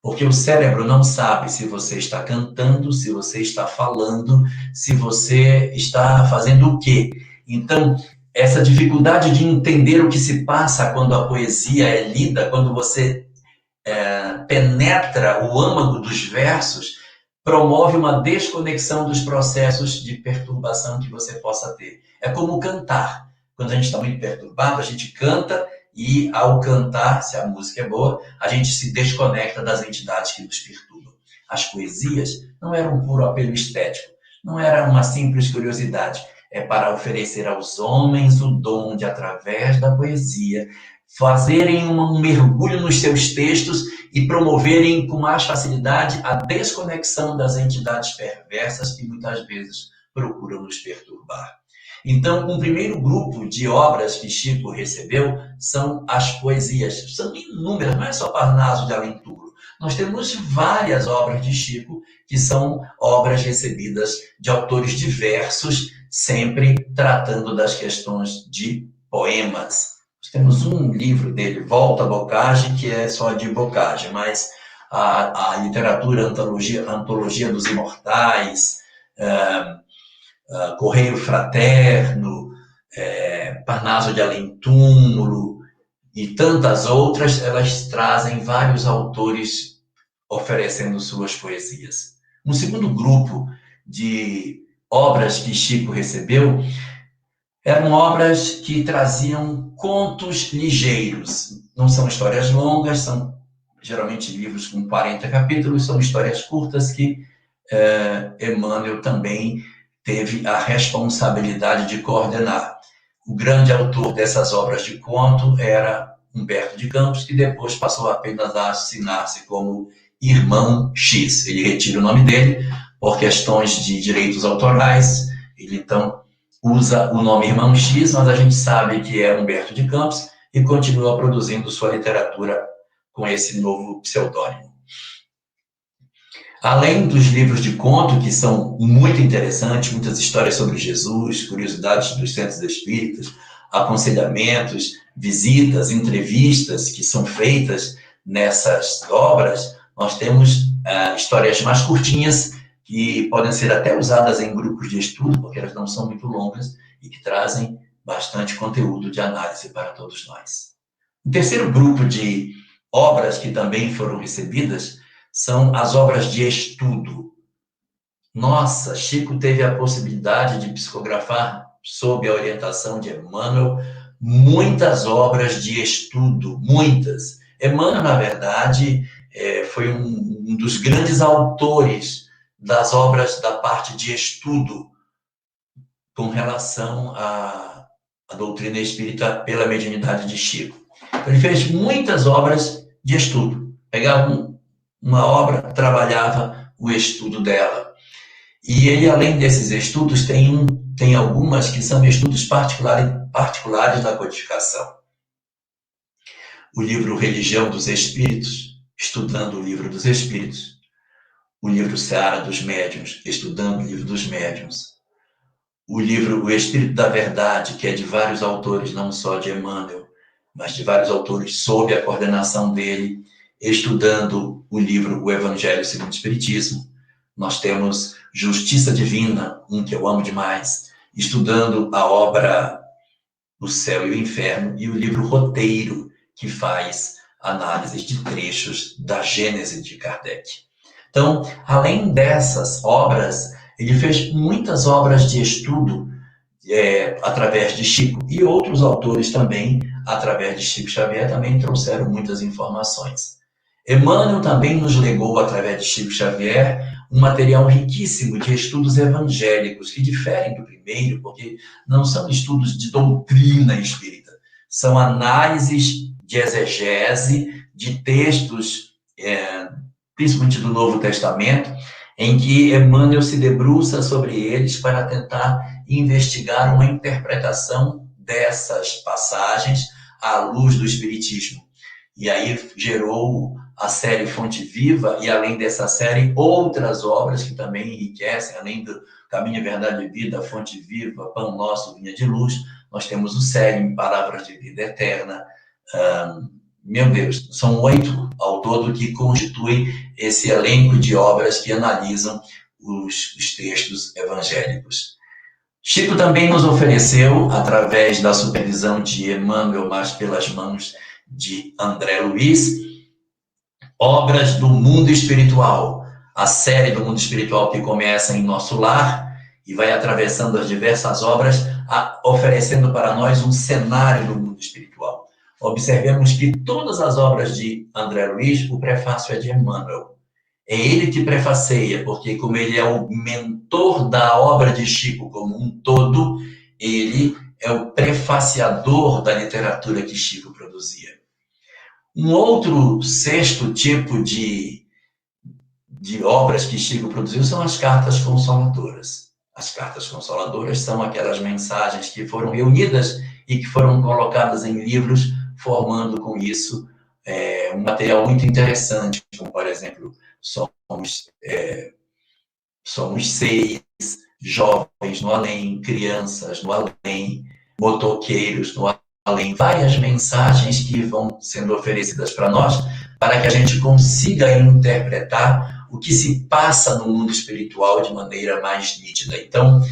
Porque o cérebro não sabe se você está cantando, se você está falando, se você está fazendo o quê. Então, essa dificuldade de entender o que se passa quando a poesia é lida, quando você penetra o âmago dos versos, promove uma desconexão dos processos de perturbação que você possa ter. É como cantar. Quando a gente está muito perturbado, a gente canta e, ao cantar, se a música é boa, a gente se desconecta das entidades que nos perturbam. As poesias não eram um puro apelo estético, não era uma simples curiosidade. É para oferecer aos homens o dom de, através da poesia, fazerem um mergulho nos seus textos e promoverem com mais facilidade a desconexão das entidades perversas que muitas vezes procuram nos perturbar. Então, um primeiro grupo de obras que Chico recebeu são as poesias. São inúmeras, não é só Parnaso de Alenturo. Nós temos várias obras de Chico que são obras recebidas de autores diversos, sempre tratando das questões de poemas. Nós temos um livro dele, Volta à Bocage, que é só de bocage, mas a literatura, Antologia dos Imortais, Correio Fraterno, Parnaso de Alentúmulo e tantas outras, elas trazem vários autores oferecendo suas poesias. Um segundo grupo de obras que Chico recebeu eram obras que traziam contos ligeiros. Não são histórias longas, são geralmente livros com 40 capítulos, são histórias curtas que Emmanuel também teve a responsabilidade de coordenar. O grande autor dessas obras de conto era Humberto de Campos, que depois passou apenas a assinar-se como Irmão X. Ele retira o nome dele por questões de direitos autorais. Ele, então, usa o nome Irmão X, mas a gente sabe que é Humberto de Campos e continua produzindo sua literatura com esse novo pseudônimo. Além dos livros de conto, que são muito interessantes, muitas histórias sobre Jesus, curiosidades dos centros espíritas, aconselhamentos, visitas, entrevistas que são feitas nessas obras, nós temos histórias mais curtinhas, que podem ser até usadas em grupos de estudo, porque elas não são muito longas e que trazem bastante conteúdo de análise para todos nós. O terceiro grupo de obras que também foram recebidas são as obras de estudo. Nossa, Chico teve a possibilidade de psicografar, sob a orientação de Emmanuel, muitas obras de estudo, muitas. Emmanuel, na verdade, foi um dos grandes autores das obras da parte de estudo com relação à doutrina espírita pela mediunidade de Chico. Então, ele fez muitas obras de estudo. Pegava uma obra, trabalhava o estudo dela. E ele, além desses estudos, tem algumas que são estudos particulares da codificação. O livro Religião dos Espíritos, estudando o livro dos Espíritos. O livro Seara dos Médiuns, estudando o livro dos Médiuns. O livro O Espírito da Verdade, que é de vários autores, não só de Emmanuel, mas de vários autores sob a coordenação dele, estudando o livro O Evangelho segundo o Espiritismo. Nós temos Justiça Divina, um que eu amo demais, estudando a obra O Céu e o Inferno, e o livro Roteiro, que faz análises de trechos da Gênese de Kardec. Então, além dessas obras, ele fez muitas obras de estudo através de Chico, e outros autores também, através de Chico Xavier, também trouxeram muitas informações. Emmanuel também nos legou, através de Chico Xavier, um material riquíssimo de estudos evangélicos, que diferem do primeiro, porque não são estudos de doutrina espírita, são análises de exegese de textos, principalmente do Novo Testamento, em que Emmanuel se debruça sobre eles para tentar investigar uma interpretação dessas passagens à luz do Espiritismo. E aí gerou a série Fonte Viva, e além dessa série, outras obras que também enriquecem, além do Caminho, Verdade e Vida, Fonte Viva, Pão Nosso, Vinha de Luz, nós temos o Sério, Palavras de Vida Eterna. Meu Deus, são 8 ao todo que constituem esse elenco de obras que analisam os textos evangélicos. Chico também nos ofereceu, através da supervisão de Emmanuel, mas pelas mãos de André Luiz, obras do mundo espiritual. A série do mundo espiritual que começa em Nosso Lar e vai atravessando as diversas obras, oferecendo para nós um cenário do mundo espiritual. Observemos que todas as obras de André Luiz, o prefácio é de Emmanuel. É ele que prefaceia, porque como ele é o mentor da obra de Chico como um todo, ele é o prefaciador da literatura que Chico produzia. Um outro sexto tipo de obras que Chico produziu são as cartas consoladoras. As cartas consoladoras são aquelas mensagens que foram reunidas e que foram colocadas em livros, formando com isso um material muito interessante, como, por exemplo, somos 6, jovens no além, crianças no além, motoqueiros no além, várias mensagens que vão sendo oferecidas para nós, para que a gente consiga interpretar o que se passa no mundo espiritual de maneira mais nítida. Então,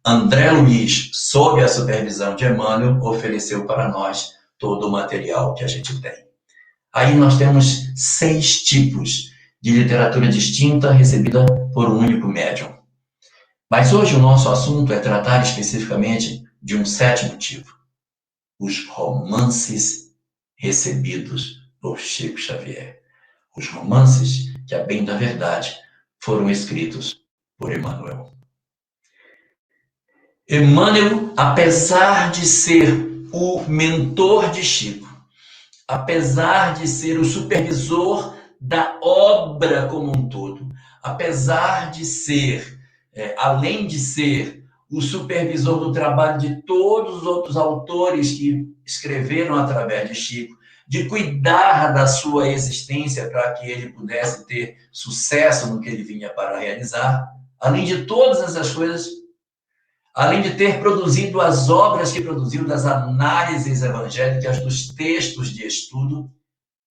André Luiz, sob a supervisão de Emmanuel, ofereceu para nós todo o material que a gente tem. Aí nós temos 6 tipos de literatura distinta recebida por um único médium. Mas hoje o nosso assunto é tratar especificamente de um 7º tipo, os romances recebidos por Chico Xavier. Os romances que, a bem da verdade, foram escritos por Emmanuel. Emmanuel, apesar de ser o mentor de Chico, apesar de ser o supervisor da obra como um todo, apesar de ser, além de ser o supervisor do trabalho de todos os outros autores que escreveram através de Chico, de cuidar da sua existência para que ele pudesse ter sucesso no que ele vinha para realizar, além de todas essas coisas, além de ter produzido as obras que produziu das análises evangélicas, dos textos de estudo,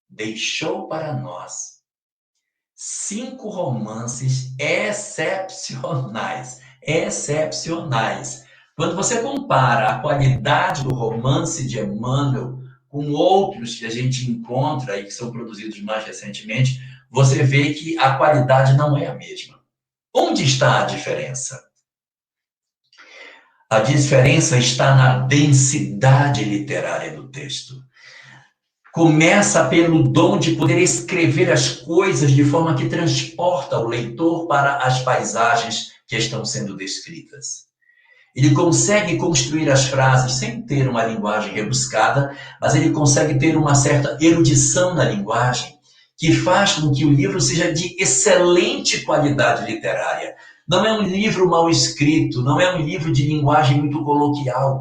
deixou para nós 5 romances excepcionais. Quando você compara a qualidade do romance de Emmanuel com outros que a gente encontra e que são produzidos mais recentemente, você vê que a qualidade não é a mesma. Onde está a diferença? A diferença está na densidade literária do texto. começa pelo dom de poder escrever as coisas de forma que transporta o leitor para as paisagens que estão sendo descritas. Ele consegue construir as frases sem ter uma linguagem rebuscada, mas ele consegue ter uma certa erudição na linguagem, que faz com que o livro seja de excelente qualidade literária. Não é um livro mal escrito, não é um livro de linguagem muito coloquial.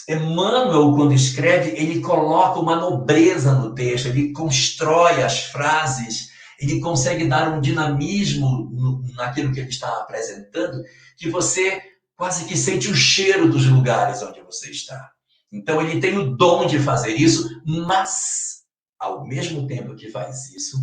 Emmanuel, quando escreve, ele coloca uma nobreza no texto, ele constrói as frases, ele consegue dar um dinamismo naquilo que ele está apresentando, que você quase que sente o cheiro dos lugares onde você está. Então, ele tem o dom de fazer isso, mas, ao mesmo tempo que faz isso,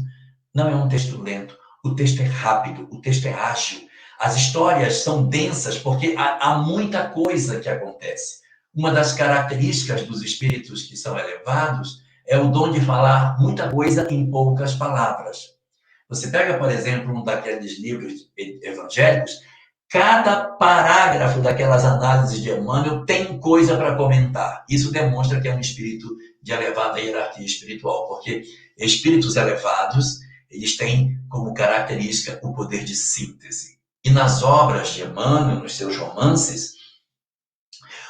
não é um texto lento, o texto é rápido, o texto é ágil. As histórias são densas porque há muita coisa que acontece. Uma das características dos espíritos que são elevados é o dom de falar muita coisa em poucas palavras. Você pega, por exemplo, um daqueles livros evangélicos, cada parágrafo daquelas análises de Emmanuel tem coisa para comentar. Isso demonstra que é um espírito de elevada hierarquia espiritual, porque espíritos elevados, eles têm como característica o poder de síntese. E nas obras de Emmanuel, nos seus romances,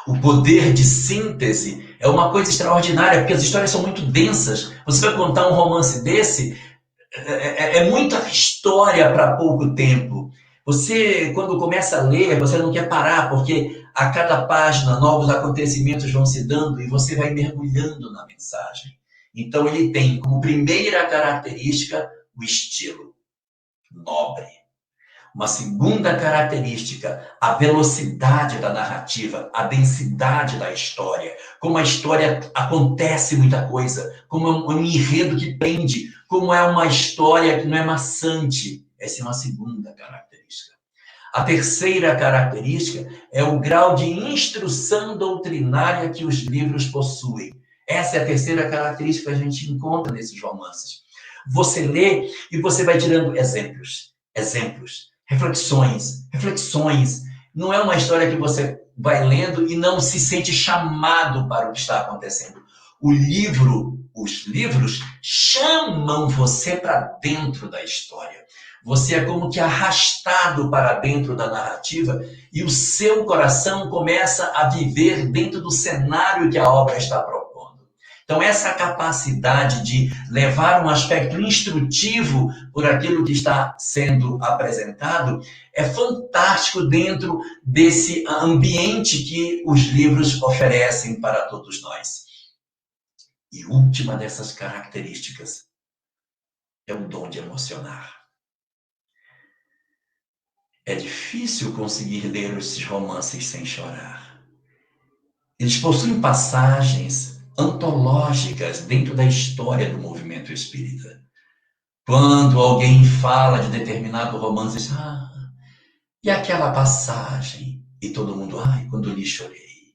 o poder de síntese é uma coisa extraordinária, porque as histórias são muito densas. Você vai contar um romance desse, é muita história para pouco tempo. Você, quando começa a ler, você não quer parar, porque a cada página novos acontecimentos vão se dando e você vai mergulhando na mensagem. Então, ele tem como primeira característica o estilo nobre. Uma segunda característica, a velocidade da narrativa, a densidade da história. Como a história acontece muita coisa, como é um enredo que prende, como é uma história que não é maçante. Essa é uma segunda característica. A terceira característica é o grau de instrução doutrinária que os livros possuem. Essa é a terceira característica que a gente encontra nesses romances. Você lê e você vai tirando exemplos. Reflexões. Não é uma história que você vai lendo e não se sente chamado para o que está acontecendo. Os livros chamam você para dentro da história. Você é como que arrastado para dentro da narrativa e o seu coração começa a viver dentro do cenário que a obra está propondo. Então, essa capacidade de levar um aspecto instrutivo por aquilo que está sendo apresentado é fantástico dentro desse ambiente que os livros oferecem para todos nós. E última dessas características é o dom de emocionar. É difícil conseguir ler esses romances sem chorar. Eles possuem passagens antológicas dentro da história do movimento espírita. Quando alguém fala de determinado romance, diz, e aquela passagem? E todo mundo, quando li chorei.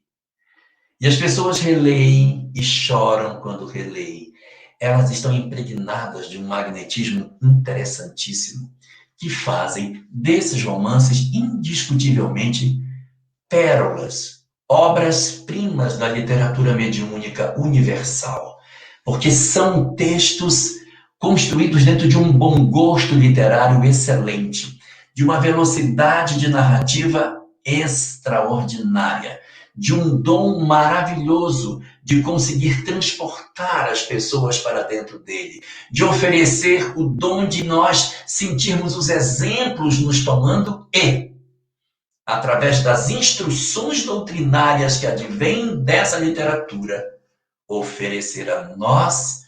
E as pessoas releem e choram quando releem. Elas estão impregnadas de um magnetismo interessantíssimo, que fazem desses romances indiscutivelmente pérolas, obras-primas da literatura mediúnica universal, porque são textos construídos dentro de um bom gosto literário excelente, de uma velocidade de narrativa extraordinária, de um dom maravilhoso de conseguir transportar as pessoas para dentro dele, de oferecer o dom de nós sentirmos os exemplos nos tomando e, através das instruções doutrinárias que advêm dessa literatura, oferecer a nós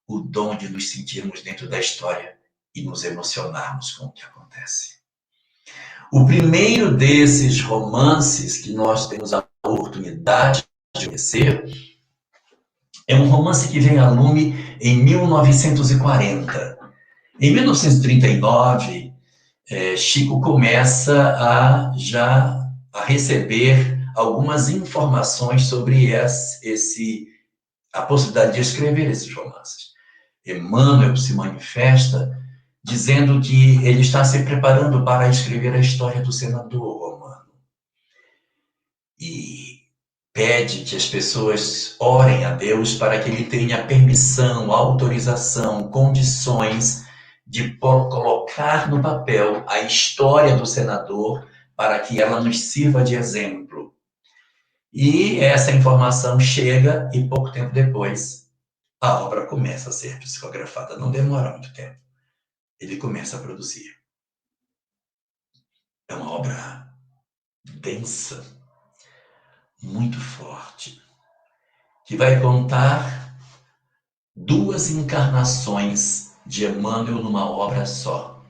o dom de nos sentirmos dentro da história e nos emocionarmos com o que acontece. O primeiro desses romances que nós temos a oportunidade de conhecer é um romance que vem a lume em 1940. Em 1939, Chico começa a receber algumas informações sobre a possibilidade de escrever esses romances. Emmanuel se manifesta dizendo que ele está se preparando para escrever a história do senador romano. E pede que as pessoas orem a Deus para que ele tenha permissão, autorização, condições de colocar no papel a história do senador para que ela nos sirva de exemplo. E essa informação chega e pouco tempo depois a obra começa a ser psicografada. Não demora muito tempo. Ele começa a produzir. É uma obra densa, muito forte, que vai contar 2 encarnações de Emmanuel numa obra só.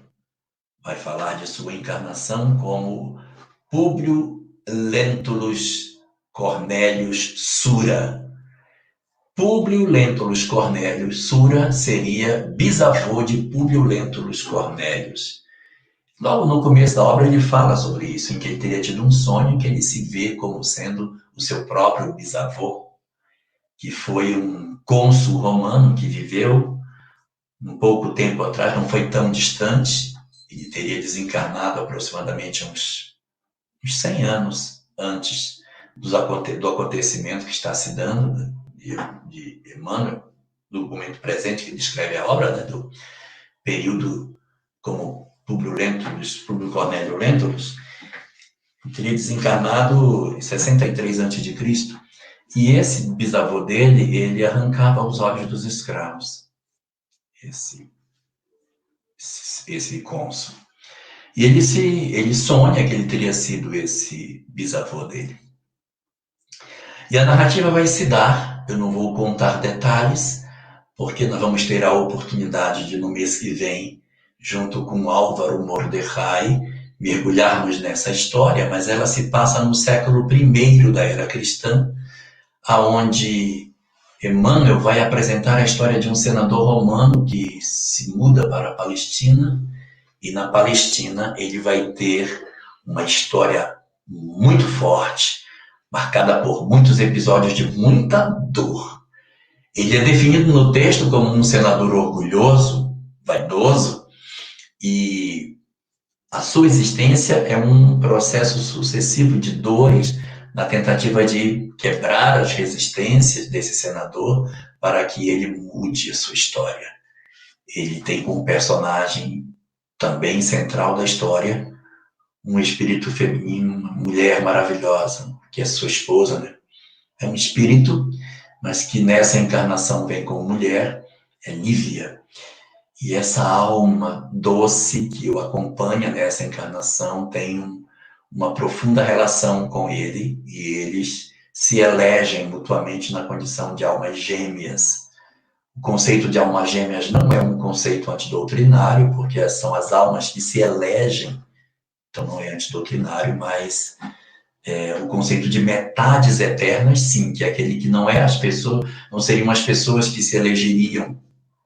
Vai falar de sua encarnação como Públio Lentulus Cornelius Sura. Públio Lentulus Cornelius Sura seria bisavô de Públio Lentulus Cornelius. Logo no começo da obra ele fala sobre isso, em que ele teria tido um sonho que ele se vê como sendo o seu próprio bisavô, que foi um cônsul romano que viveu um pouco tempo atrás, não foi tão distante, ele teria desencarnado aproximadamente uns 100 anos antes do acontecimento que está se dando de Emmanuel, do documento presente que descreve a obra, do período como Públio Cornélio Lentulus, teria desencarnado em 63 a.C. E esse bisavô dele, ele arrancava os olhos dos escravos. Esse cônsul. E ele sonha que ele teria sido esse bisavô dele. E a narrativa vai se dar, eu não vou contar detalhes, porque nós vamos ter a oportunidade de, no mês que vem, junto com Álvaro Mordecai, mergulharmos nessa história, mas ela se passa no século I da era cristã, aonde Emmanuel vai apresentar a história de um senador romano que se muda para a Palestina, e na Palestina ele vai ter uma história muito forte, marcada por muitos episódios de muita dor. Ele é definido no texto como um senador orgulhoso, vaidoso, e a sua existência é um processo sucessivo de dores na tentativa de quebrar as resistências desse senador para que ele mude a sua história. Ele tem como personagem também central da história um espírito feminino, uma mulher maravilhosa, que é sua esposa, né? É um espírito, mas que nessa encarnação vem como mulher, é Lívia. E essa alma doce que o acompanha nessa encarnação tem uma profunda relação com ele, e eles se elegem mutuamente na condição de almas gêmeas. O conceito de almas gêmeas não é um conceito antidoutrinário, porque são as almas que se elegem, então não é antidoutrinário, mas o conceito de metades eternas, sim, que é aquele que não é as pessoas, não seriam as pessoas que se elegeriam,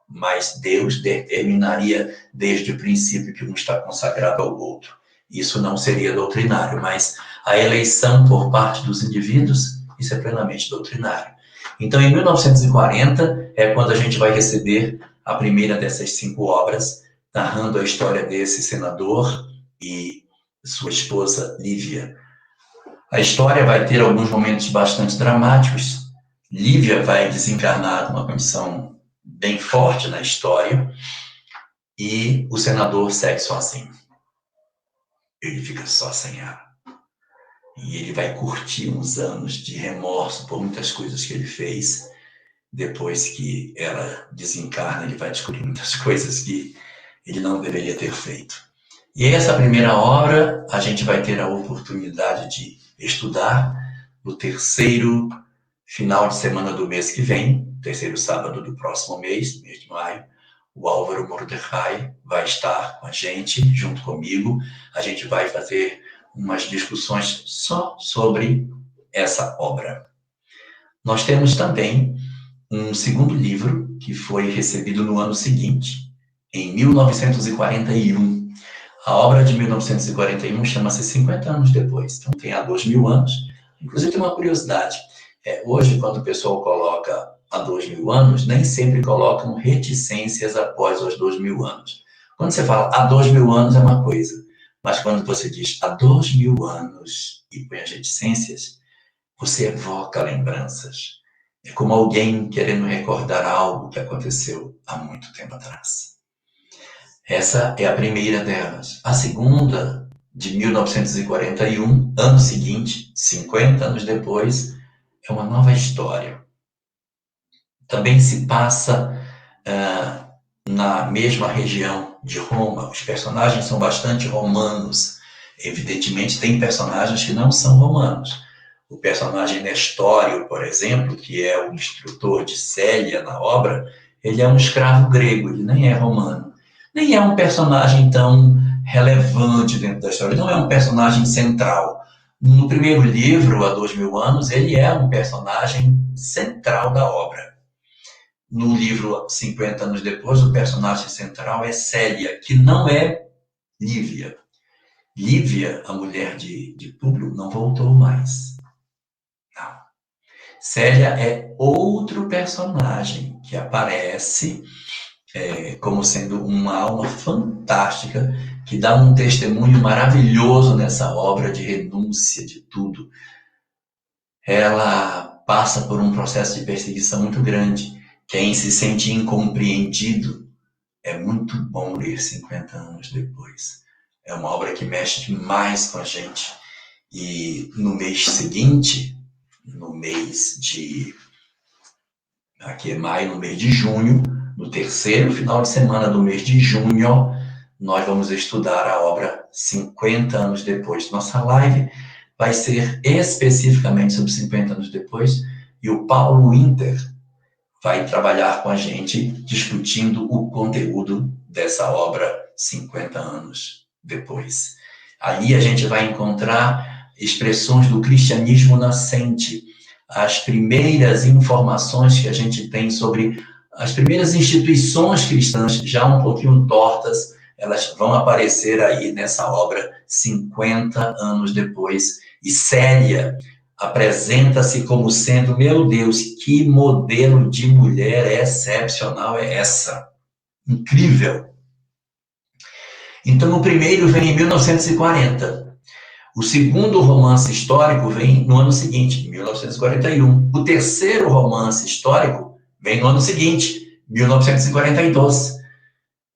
mas Deus determinaria desde o princípio que um está consagrado ao outro. Isso não seria doutrinário, mas a eleição por parte dos indivíduos, isso é plenamente doutrinário. Então, em 1940, é quando a gente vai receber a primeira dessas 5 obras, narrando a história desse senador e sua esposa Lívia. A história vai ter alguns momentos bastante dramáticos. Lívia vai desencarnar numa condição bem forte na história, e o senador segue sozinho. Ele fica só sem ar. E ele vai curtir uns anos de remorso por muitas coisas que ele fez. Depois que ela desencarna, ele vai descobrir muitas coisas que ele não deveria ter feito. E essa primeira obra, a gente vai ter a oportunidade de estudar no terceiro final de semana do mês que vem, terceiro sábado do próximo mês de maio. O Álvaro Mordecai vai estar com a gente, junto comigo. A gente vai fazer umas discussões só sobre essa obra. Nós temos também um segundo livro que foi recebido no ano seguinte, em 1941. A obra de 1941 chama-se 50 anos depois, então tem há 2000 anos. Inclusive tem uma curiosidade, hoje quando o pessoal coloca há 2000 anos, nem sempre colocam reticências após os 2000 anos. Quando você fala há 2000 anos é uma coisa, mas quando você diz há 2000 anos e põe as reticências, você evoca lembranças. É como alguém querendo recordar algo que aconteceu há muito tempo atrás. Essa é a primeira delas. A segunda, de 1941, ano seguinte, 50 anos depois, é uma nova história. Também se passa na mesma região de Roma. Os personagens são bastante romanos. Evidentemente, tem personagens que não são romanos. O personagem Nestório, por exemplo, que é o instrutor de Célia na obra, ele é um escravo grego, ele nem é romano. Nem é um personagem tão relevante dentro da história, ele não é um personagem central. No primeiro livro, há 2000 anos, ele é um personagem central da obra. No livro 50 anos depois, o personagem central é Célia, que não é Lívia. Lívia, a mulher de Públio, não voltou mais. Não. Célia é outro personagem que aparece como sendo uma alma fantástica, que dá um testemunho maravilhoso nessa obra de renúncia de tudo. Ela passa por um processo de perseguição muito grande. Quem se sente incompreendido, é muito bom ler 50 anos depois. É uma obra que mexe demais com a gente. E no mês seguinte, no mês de... aqui é maio, no mês de junho, no terceiro final de semana do mês de junho, nós vamos estudar a obra 50 anos depois. Nossa live vai ser especificamente sobre 50 anos depois, e o Paulo Inter vai trabalhar com a gente discutindo o conteúdo dessa obra 50 anos depois. Ali a gente vai encontrar expressões do cristianismo nascente, as primeiras informações que a gente tem sobre as primeiras instituições cristãs, já um pouquinho tortas, elas vão aparecer aí nessa obra 50 anos depois. E Célia apresenta-se como sendo, meu Deus, que modelo de mulher excepcional é essa? Incrível! Então, o primeiro vem em 1940. O segundo romance histórico vem no ano seguinte, 1941. O terceiro romance histórico vem no ano seguinte, 1942.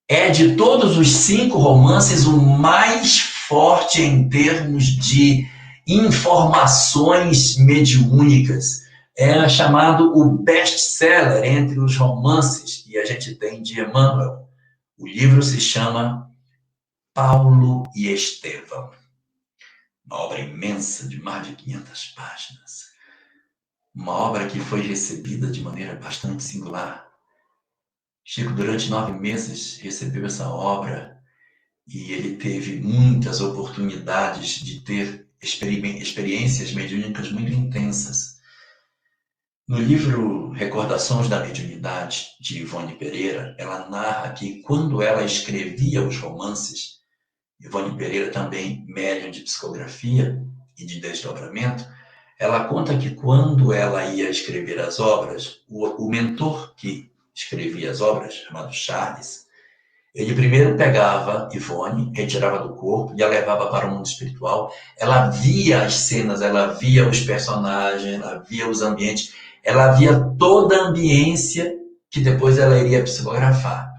É, de todos os 5 romances, o mais forte em termos de informações mediúnicas. É chamado o best-seller entre os romances que a gente tem de Emmanuel. O livro se chama Paulo e Estevão. Uma obra imensa de mais de 500 páginas. Uma obra que foi recebida de maneira bastante singular. Chico, durante 9 meses, recebeu essa obra e ele teve muitas oportunidades de ter experiências mediúnicas muito intensas. No livro Recordações da Mediunidade, de Ivone Pereira, ela narra que quando ela escrevia os romances, Ivone Pereira também médium de psicografia e de desdobramento, ela conta que quando ela ia escrever as obras, o mentor que escrevia as obras, chamado Charles, ele primeiro pegava Ivone, retirava do corpo e a levava para o mundo espiritual. Ela via as cenas, ela via os personagens, ela via os ambientes, ela via toda a ambiência que depois ela iria psicografar.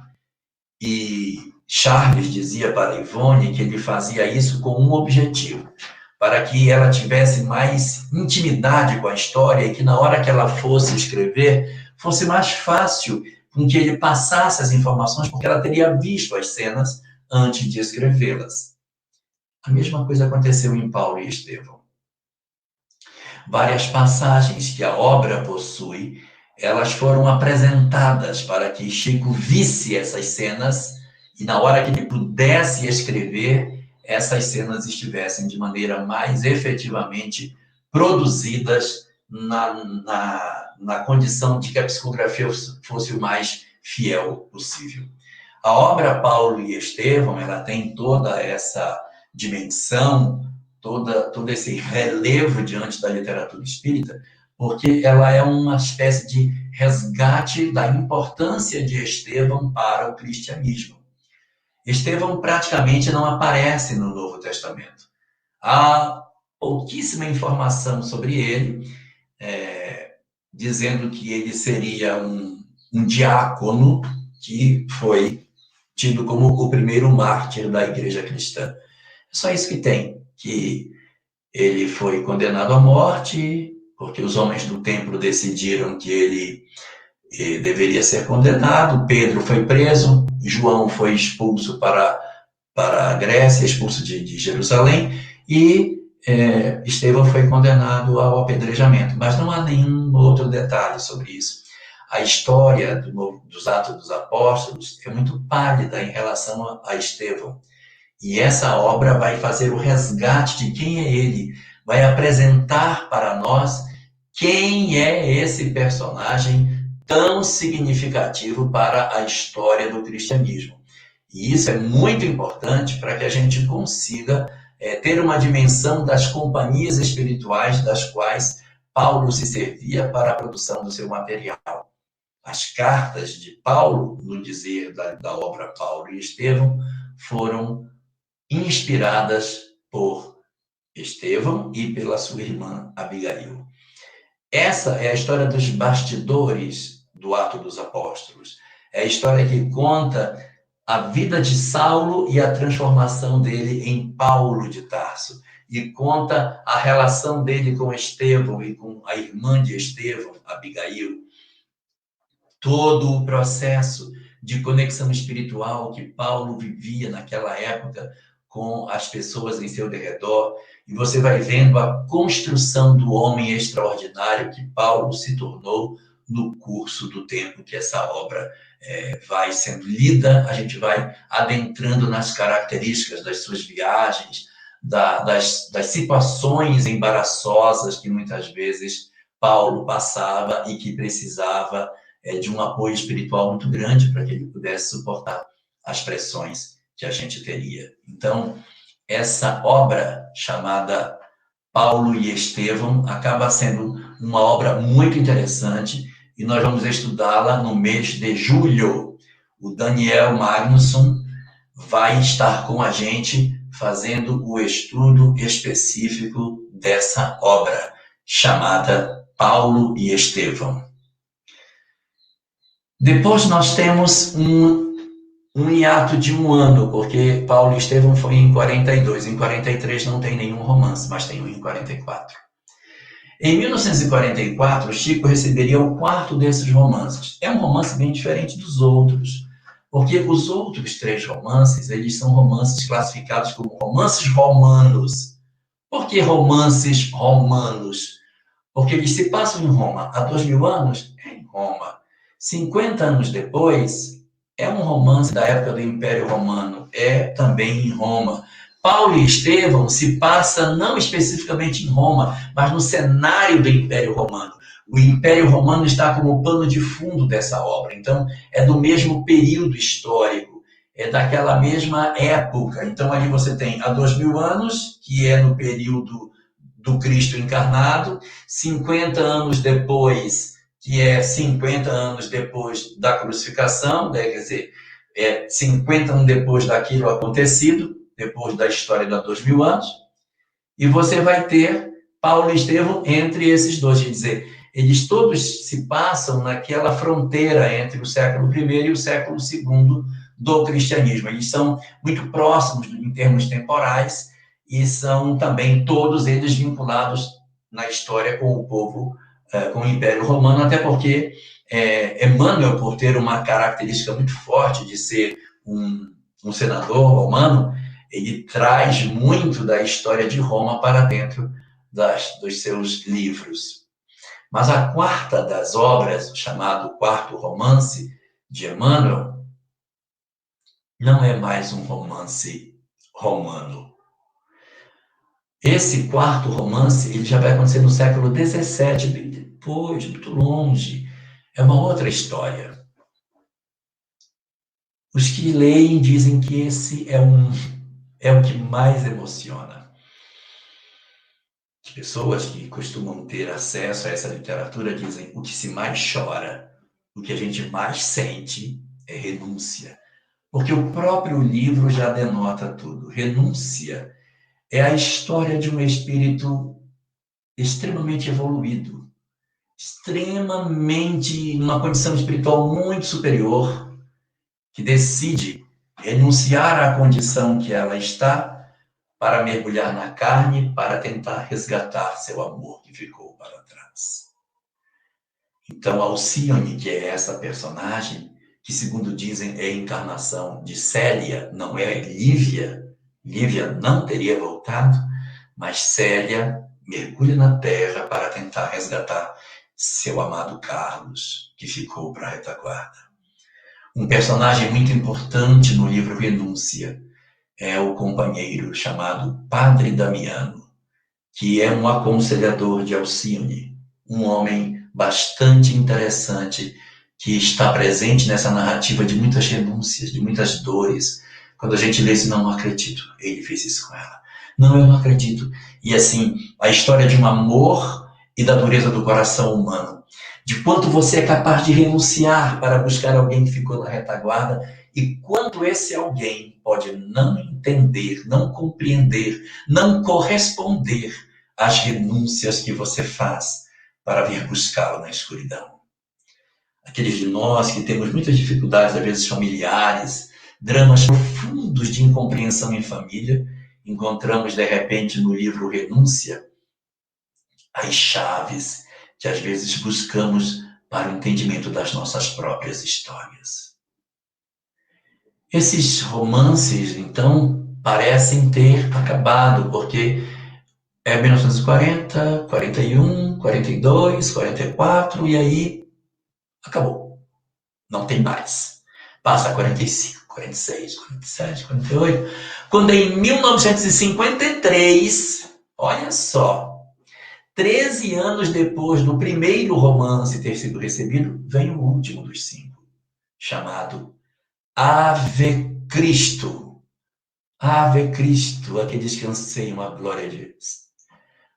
E Charles dizia para Ivone que ele fazia isso com um objetivo, para que ela tivesse mais intimidade com a história e que na hora que ela fosse escrever, fosse mais fácil com que ele passasse as informações, porque ela teria visto as cenas antes de escrevê-las. A mesma coisa aconteceu em Paulo e Estevão. Várias passagens que a obra possui, elas foram apresentadas para que Chico visse essas cenas e na hora que ele pudesse escrever, essas cenas estivessem de maneira mais efetivamente produzidas na condição de que a psicografia fosse o mais fiel possível. A obra Paulo e Estevão, ela tem toda essa dimensão, todo esse relevo diante da literatura espírita, porque ela é uma espécie de resgate da importância de Estevão para o cristianismo. Estevão praticamente não aparece no Novo Testamento. Há pouquíssima informação sobre ele, dizendo que ele seria um diácono que foi tido como o primeiro mártir da igreja cristã. É só isso que tem, que ele foi condenado à morte, porque os homens do templo decidiram que ele deveria ser condenado. Pedro foi preso, João foi expulso para a Grécia, expulso de Jerusalém, e Estevão foi condenado ao apedrejamento. Mas não há nenhum outro detalhe sobre isso. A história dos Atos dos Apóstolos é muito pálida em relação a Estevão. E essa obra vai fazer o resgate de quem é ele, vai apresentar para nós quem é esse personagem tão significativo para a história do cristianismo. E isso é muito importante para que a gente consiga ter uma dimensão das companhias espirituais das quais Paulo se servia para a produção do seu material. As cartas de Paulo, no dizer da obra Paulo e Estevão, foram inspiradas por Estevão e pela sua irmã Abigail. Essa é a história dos bastidores do Ato dos Apóstolos. É a história que conta a vida de Saulo e a transformação dele em Paulo de Tarso. E conta a relação dele com Estevão e com a irmã de Estevão, Abigail. Todo o processo de conexão espiritual que Paulo vivia naquela época com as pessoas em seu derredor, e você vai vendo a construção do homem extraordinário que Paulo se tornou no curso do tempo que essa obra vai sendo lida. A gente vai adentrando nas características das suas viagens, das situações embaraçosas que muitas vezes Paulo passava e que precisava de um apoio espiritual muito grande para que ele pudesse suportar as pressões que a gente teria. Então, essa obra chamada Paulo e Estevão acaba sendo uma obra muito interessante e nós vamos estudá-la no mês de julho. O Daniel Magnusson vai estar com a gente fazendo o estudo específico dessa obra chamada Paulo e Estevão. Depois nós temos um hiato de um ano, porque Paulo e Estevão foi em 42. Em 43 não tem nenhum romance, mas tem um em 44. Em 1944, Chico receberia o quarto desses romances. É um romance bem diferente dos outros, porque os outros 3 romances, eles são romances classificados como romances romanos. Por que romances romanos? Porque eles se passam em Roma. Há 2000 anos, é em Roma. 50 anos depois, é um romance da época do Império Romano, é também em Roma. Paulo e Estevão se passa não especificamente em Roma, mas no cenário do Império Romano. O Império Romano está como pano de fundo dessa obra, então é do mesmo período histórico, é daquela mesma época. Então ali você tem há 2000 anos, que é no período do Cristo encarnado, 50 anos depois, que é 50 anos depois da crucificação, né? Quer dizer, 50 anos depois daquilo acontecido, depois da história de 2000 anos, e você vai ter Paulo e Estevão entre esses dois, quer dizer, eles todos se passam naquela fronteira entre o século I e o século II do cristianismo. Eles são muito próximos em termos temporais e são também todos eles vinculados na história com o povo, com o Império Romano, até porque Emmanuel, por ter uma característica muito forte de ser um senador romano, ele traz muito da história de Roma para dentro dos seus livros. Mas a quarta das obras, chamado Quarto Romance de Emmanuel, não é mais um romance romano. Esse quarto romance ele já vai acontecer no século XVII, bem depois, muito longe. É uma outra história. Os que leem dizem que esse é o que mais emociona. As pessoas que costumam ter acesso a essa literatura dizem o que se mais chora, o que a gente mais sente é renúncia. Porque o próprio livro já denota tudo. Renúncia é a história de um espírito extremamente evoluído, extremamente, numa condição espiritual muito superior, que decide renunciar à condição que ela está para mergulhar na carne, para tentar resgatar seu amor que ficou para trás. Então, Alcione, que é essa personagem, que segundo dizem é a encarnação de Célia, não é Lívia. Lívia não teria voltado, mas Célia mergulha na terra para tentar resgatar seu amado Carlos, que ficou para a retaguarda. Um personagem muito importante no livro Renúncia é o companheiro chamado Padre Damiano, que é um aconselhador de Alcione, um homem bastante interessante, que está presente nessa narrativa de muitas renúncias, de muitas dores. Quando a gente lê isso, não acredito, ele fez isso com ela. Não, eu não acredito. E assim, a história de um amor e da dureza do coração humano, de quanto você é capaz de renunciar para buscar alguém que ficou na retaguarda e quanto esse alguém pode não entender, não compreender, não corresponder às renúncias que você faz para vir buscá-lo na escuridão. Aqueles de nós que temos muitas dificuldades, às vezes familiares, dramas profundos de incompreensão em família, encontramos de repente no livro Renúncia as chaves que às vezes buscamos para o entendimento das nossas próprias histórias. Esses romances, então, parecem ter acabado, porque é 1940, 41, 42, 44, e aí acabou. Não tem mais. Passa 45, 46, 47, 48. Quando em 1953, olha só, 13 anos depois do primeiro romance ter sido recebido, vem o último dos 5, chamado Ave Cristo. Ave Cristo, aqueles que anseiam a glória de Deus.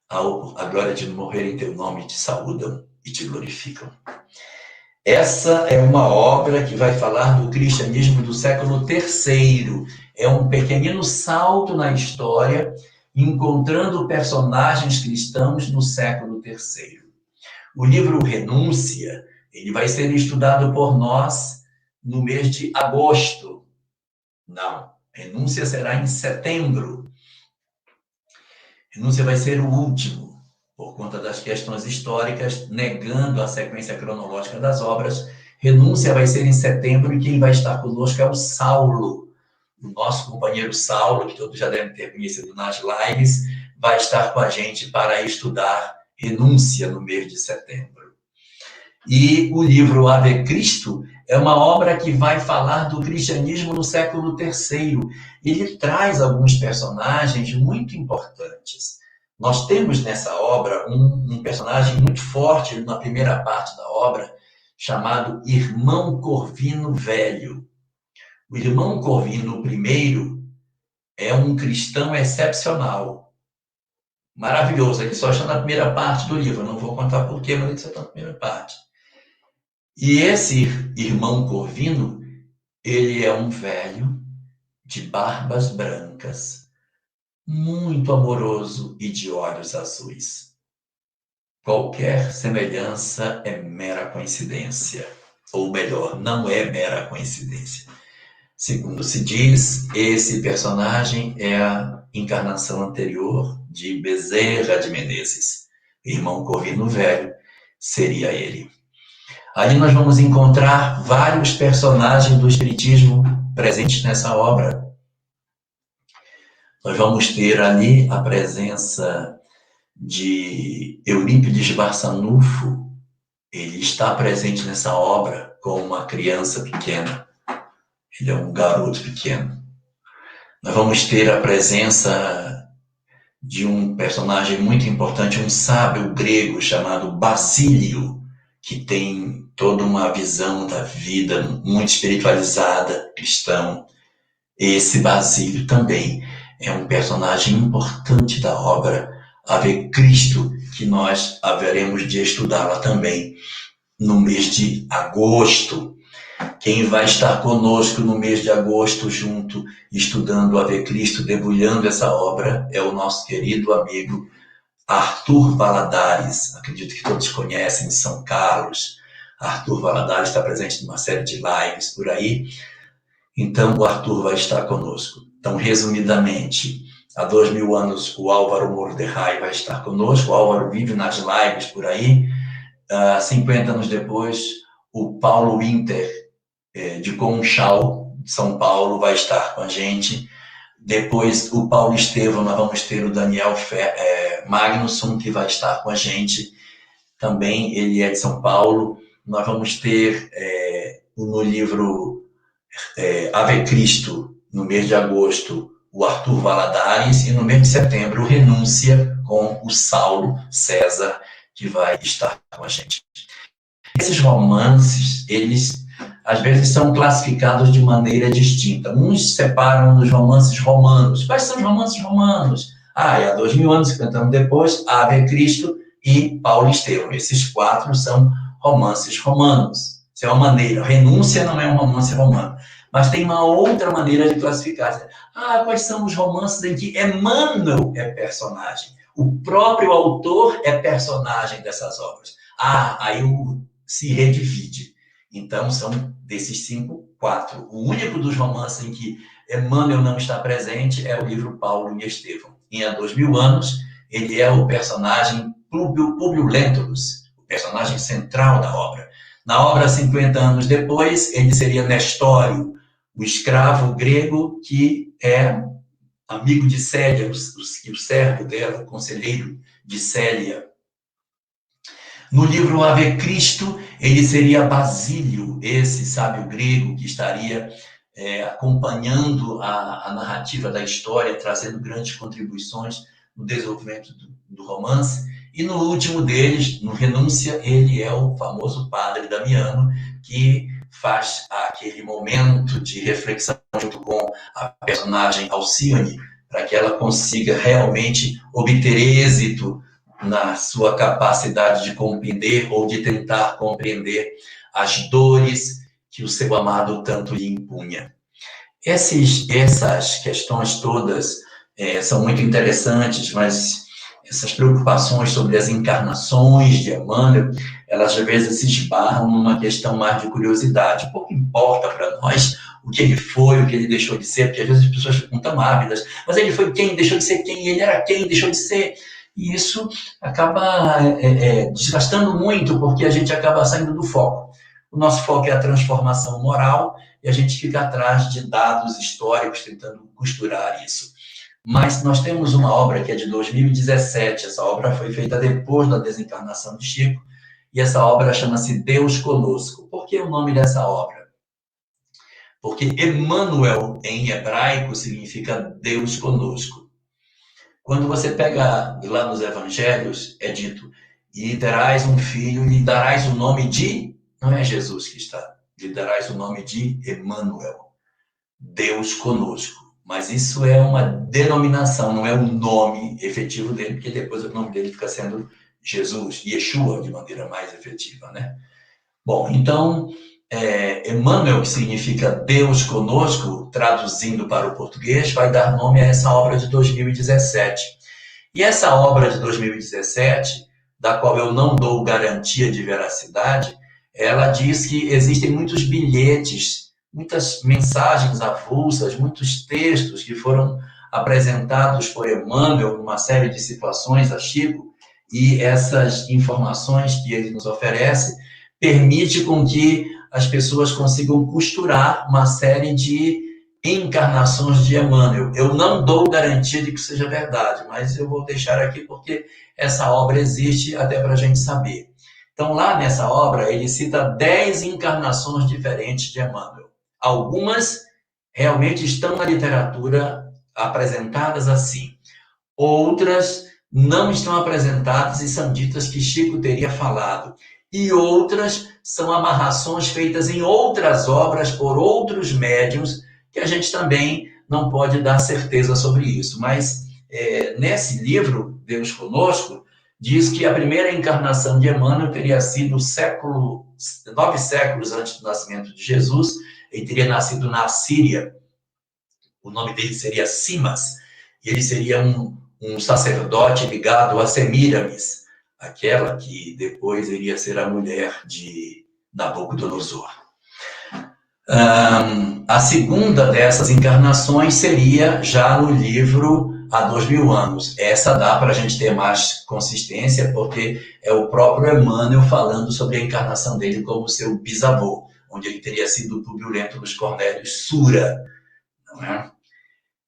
A glória de morrer em teu nome te saúdam e te glorificam. Essa é uma obra que vai falar do cristianismo do século III. É um pequenino salto na história, encontrando personagens cristãos no século III. O livro Renúncia, ele vai ser estudado por nós no mês de agosto. Não, Renúncia será em setembro. Renúncia vai ser o último, por conta das questões históricas, negando a sequência cronológica das obras. Renúncia vai ser em setembro e quem vai estar conosco é o Saulo. O nosso companheiro Saulo, que todos já devem ter conhecido nas lives, vai estar com a gente para estudar Renúncia no mês de setembro. E o livro Ave Cristo é uma obra que vai falar do cristianismo no século III. Ele traz alguns personagens muito importantes. Nós temos nessa obra um personagem muito forte na primeira parte da obra, chamado Irmão Corvino Velho. O Irmão Corvino I é um cristão excepcional, maravilhoso. Ele só está na primeira parte do livro, eu não vou contar porquê, mas ele só está na primeira parte. E esse Irmão Corvino, ele é um velho de barbas brancas, muito amoroso e de olhos azuis. Qualquer semelhança é mera coincidência, ou melhor, não é mera coincidência. Segundo se diz, esse personagem é a encarnação anterior de Bezerra de Menezes. Irmão Corvino Velho seria ele. Ali nós vamos encontrar vários personagens do Espiritismo presentes nessa obra. Nós vamos ter ali a presença de Eurípides Barçanufo. Ele está presente nessa obra como uma criança pequena. Ele é um garoto pequeno. Nós vamos ter a presença de um personagem muito importante, um sábio grego chamado Basílio, que tem toda uma visão da vida muito espiritualizada, cristão. Esse Basílio também é um personagem importante da obra Ave Cristo, que nós haveremos de estudá-la também no mês de agosto. Quem vai estar conosco no mês de agosto, junto, estudando Ave Cristo, debulhando essa obra, é o nosso querido amigo Arthur Valadares. Acredito que todos conhecem, de São Carlos. Arthur Valadares está presente numa série de lives por aí. Então, o Arthur vai estar conosco. Então, resumidamente, há 2000 anos, o Álvaro Mordecai vai estar conosco. O Álvaro vive nas lives por aí. 50 anos depois, o Paulo Winter, de Conchal, São Paulo, vai estar com a gente. Depois, o Paulo Estevão, nós vamos ter o Daniel Magnusson, que vai estar com a gente. Também ele é de São Paulo. Nós vamos ter no livro Ave Cristo, no mês de agosto, o Arthur Valadares, e no mês de setembro, o Renúncia, com o Saulo César, que vai estar com a gente. Esses romances, eles às vezes são classificados de maneira distinta. Uns separam nos romances romanos. Quais são os romances romanos? Há 2000 anos, 50 anos depois, Ave Cristo e Paulo Estevão. Esses 4 são romances romanos. Isso é uma maneira. Renúncia não é um romance romano. Mas tem uma outra maneira de classificar. Quais são os romances em que Emmanuel é personagem? O próprio autor é personagem dessas obras. Aí se redivide. Então, são desses 5, 4. O único dos romances em que Emmanuel não está presente é o livro Paulo e Estevão. Em há 2000 anos, ele é o personagem Públio Lentulus, o personagem central da obra. Na obra, 50 anos depois, ele seria Nestório, o escravo grego que é amigo de Célia, o servo dela, o conselheiro de Célia. No livro Ave Cristo, ele seria Basílio, esse sábio grego que estaria acompanhando a narrativa da história, trazendo grandes contribuições no desenvolvimento do romance. E no último deles, no Renúncia, ele é o famoso padre Damiano, que faz aquele momento de reflexão junto com a personagem Alcione, para que ela consiga realmente obter êxito na sua capacidade de compreender ou de tentar compreender as dores que o seu amado tanto lhe impunha. Essas questões todas são muito interessantes, mas essas preocupações sobre as encarnações de Emmanuel, elas às vezes se esbarram numa questão mais de curiosidade. Pouco importa para nós o que ele foi, o que ele deixou de ser, porque às vezes as pessoas ficam tão ávidas, mas ele foi quem, deixou de ser quem, ele era quem, deixou de ser. E isso acaba desgastando muito, porque a gente acaba saindo do foco. O nosso foco é a transformação moral, e a gente fica atrás de dados históricos, tentando costurar isso. Mas nós temos uma obra que é de 2017, essa obra foi feita depois da desencarnação de Chico, e essa obra chama-se Deus Conosco. Por que o nome dessa obra? Porque Emmanuel, em hebraico, significa Deus Conosco. Quando você pega lá nos evangelhos, é dito, e terás um filho, e lhe darás o nome de... Não é Jesus que está. Lhe darás o nome de Emmanuel, Deus conosco. Mas isso é uma denominação, não é o nome efetivo dele, porque depois o nome dele fica sendo Jesus, Yeshua, de maneira mais efetiva, né? Bom, então, Emmanuel, que significa Deus conosco, traduzindo para o português, vai dar nome a essa obra de 2017. E essa obra de 2017, da qual eu não dou garantia de veracidade, ela diz que existem muitos bilhetes, muitas mensagens avulsas, muitos textos que foram apresentados por Emmanuel numa série de situações a Chico, e essas informações que ele nos oferece permite com que as pessoas consigam costurar uma série de encarnações de Emmanuel. Eu não dou garantia de que seja verdade, mas eu vou deixar aqui porque essa obra existe até para a gente saber. Então, lá nessa obra, ele cita 10 encarnações diferentes de Emmanuel. Algumas realmente estão na literatura apresentadas assim. Outras não estão apresentadas e são ditas que Chico teria falado. E outras são amarrações feitas em outras obras por outros médiuns, que a gente também não pode dar certeza sobre isso. Mas nesse livro, Deus Conosco, diz que a primeira encarnação de Emmanuel teria sido 9 séculos antes do nascimento de Jesus. Ele teria nascido na Síria. O nome dele seria Simas. E ele seria um sacerdote ligado a Semíramis, aquela que depois iria ser a mulher de Nabucodonosor. A segunda dessas encarnações seria já no livro Há 2000 anos. Essa dá para a gente ter mais consistência, porque é o próprio Emmanuel falando sobre a encarnação dele como seu bisavô, onde ele teria sido Públio Lentulus Cornelius Sura. Não é?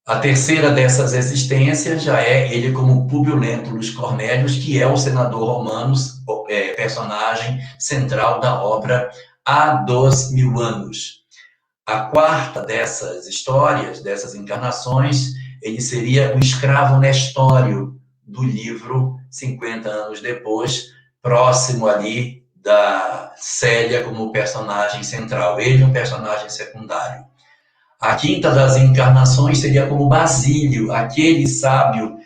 A terceira dessas existências já é ele como Públio Lentulus Cornelius, que é o senador romano, personagem central da obra Há 2000 anos. A quarta dessas histórias, dessas encarnações, ele seria o escravo Nestório do livro 50 anos depois, próximo ali da Célia como personagem central. Ele um personagem secundário. A quinta das encarnações seria como Basílio, aquele sábio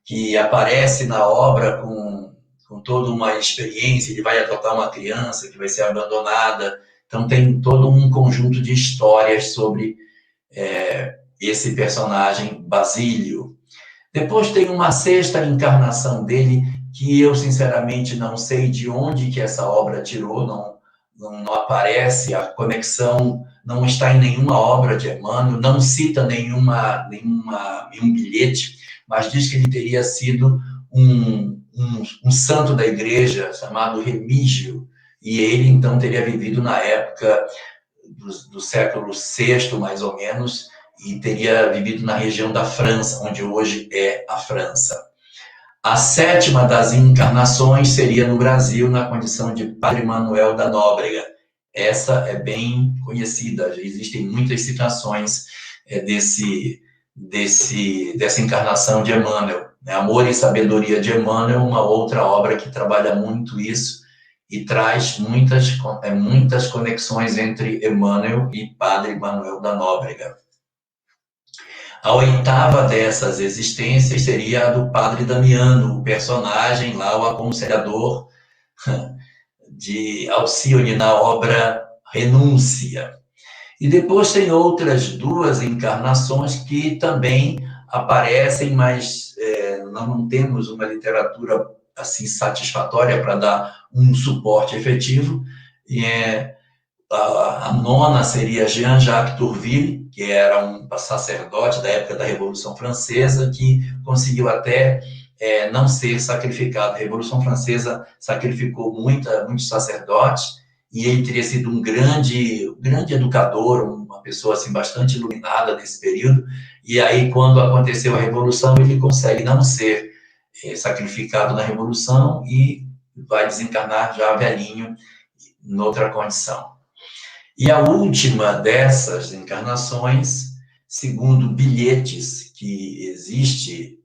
que aparece na obra com toda uma experiência, ele vai adotar uma criança que vai ser abandonada. Então, tem todo um conjunto de histórias sobre esse personagem Basílio. Depois tem uma sexta encarnação dele, que eu, sinceramente, não sei de onde que essa obra tirou, não aparece, a conexão não está em nenhuma obra de Emmanuel, não cita nenhum bilhete, mas diz que ele teria sido um santo da igreja chamado Remígio, e ele, então, teria vivido na época do século VI, mais ou menos, e teria vivido na região da França, onde hoje é a França. A sétima das encarnações seria no Brasil, na condição de Padre Manuel da Nóbrega. Essa é bem conhecida, já existem muitas citações dessa encarnação de Emmanuel. Amor e Sabedoria de Emmanuel, uma outra obra que trabalha muito isso e traz muitas conexões entre Emmanuel e Padre Manuel da Nóbrega. A oitava dessas existências seria a do Padre Damiano, o personagem lá, o aconselhador de Alcione na obra Renúncia. E depois tem outras duas encarnações que também aparecem, mas nós não temos uma literatura assim satisfatória para dar um suporte efetivo. E a nona seria Jean-Jacques Tourville, que era um sacerdote da época da Revolução Francesa, que conseguiu até não ser sacrificado. A Revolução Francesa sacrificou muitos sacerdotes, e ele teria sido um grande educador, uma pessoa assim, bastante iluminada nesse período, e aí, quando aconteceu a Revolução, ele consegue não ser sacrificado na Revolução e vai desencarnar já velhinho, noutra condição. E a última dessas encarnações, segundo bilhetes que existe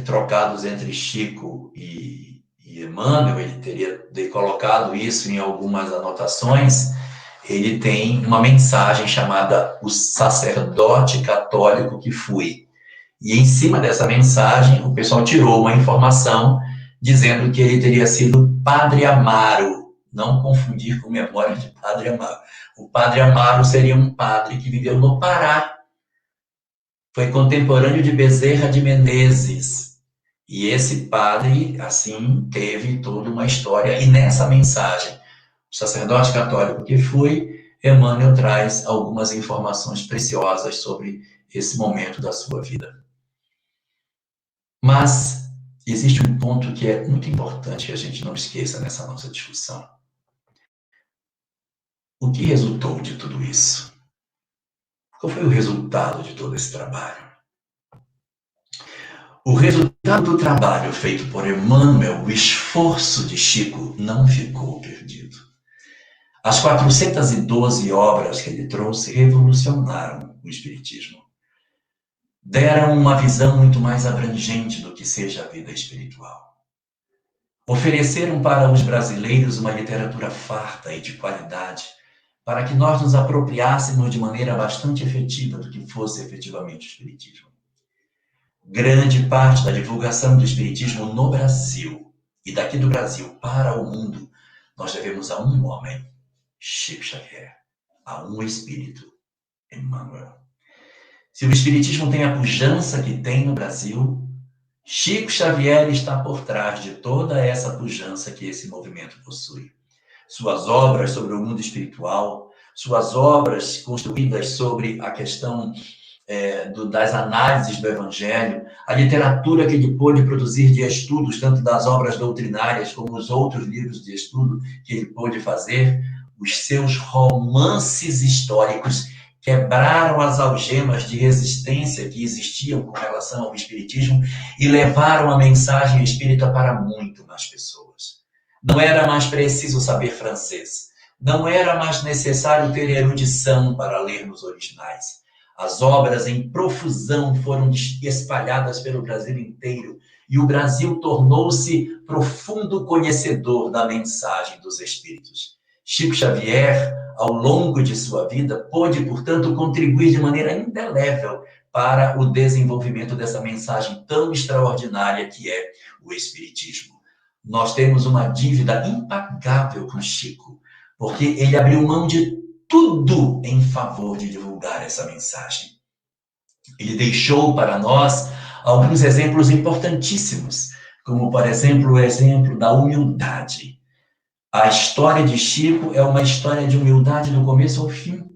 trocados entre Chico e Emmanuel, ele teria colocado isso em algumas anotações, ele tem uma mensagem chamada O Sacerdote Católico que Fui. E em cima dessa mensagem, o pessoal tirou uma informação dizendo que ele teria sido Padre Amaro. Não confundir com memória de Padre Amaro. O Padre Amaro seria um padre que viveu no Pará. Foi contemporâneo de Bezerra de Menezes. E esse padre, assim, teve toda uma história. E nessa mensagem, o sacerdote católico que fui, Emmanuel traz algumas informações preciosas sobre esse momento da sua vida. Mas existe um ponto que é muito importante que a gente não esqueça nessa nossa discussão. O que resultou de tudo isso? Qual foi o resultado de todo esse trabalho? O resultado do trabalho feito por Emmanuel, o esforço de Chico, não ficou perdido. As 412 obras que ele trouxe revolucionaram o Espiritismo. Deram uma visão muito mais abrangente do que seja a vida espiritual. Ofereceram para os brasileiros uma literatura farta e de qualidade, para que nós nos apropriássemos de maneira bastante efetiva do que fosse efetivamente o Espiritismo. grande parte da divulgação do Espiritismo no Brasil, e daqui do Brasil para o mundo, nós devemos a um homem, Chico Xavier, a um espírito, Emmanuel. Se o Espiritismo tem a pujança que tem no Brasil, Chico Xavier está por trás de toda essa pujança que esse movimento possui. Suas obras sobre o mundo espiritual, suas obras construídas sobre a questão das análises do Evangelho, a literatura que ele pôde produzir de estudos, tanto das obras doutrinárias como os outros livros de estudo que ele pôde fazer, os seus romances históricos quebraram as algemas de resistência que existiam com relação ao Espiritismo e levaram a mensagem espírita para muito mais pessoas. Não era mais preciso saber francês, não era mais necessário ter erudição para ler nos originais. As obras em profusão foram espalhadas pelo Brasil inteiro e o Brasil tornou-se profundo conhecedor da mensagem dos Espíritos. Chico Xavier, ao longo de sua vida, pôde, portanto, contribuir de maneira indelével para o desenvolvimento dessa mensagem tão extraordinária que é o Espiritismo. Nós temos uma dívida impagável com Chico, porque ele abriu mão de tudo em favor de divulgar essa mensagem. Ele deixou para nós alguns exemplos importantíssimos, como, por exemplo, o exemplo da humildade. A história de Chico é uma história de humildade do começo ao fim.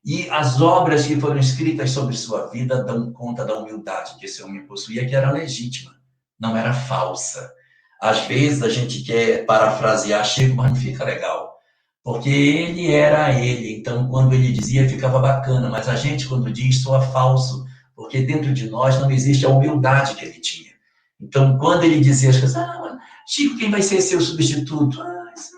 E as obras que foram escritas sobre sua vida dão conta da humildade que esse homem possuía, que era legítima, não era falsa. Às vezes a gente quer parafrasear Chico, mas não fica legal. Porque ele era ele, então quando ele dizia ficava bacana, mas a gente quando diz soa falso, porque dentro de nós não existe a humildade que ele tinha. Então quando ele dizia as coisas, Chico, quem vai ser seu substituto? Isso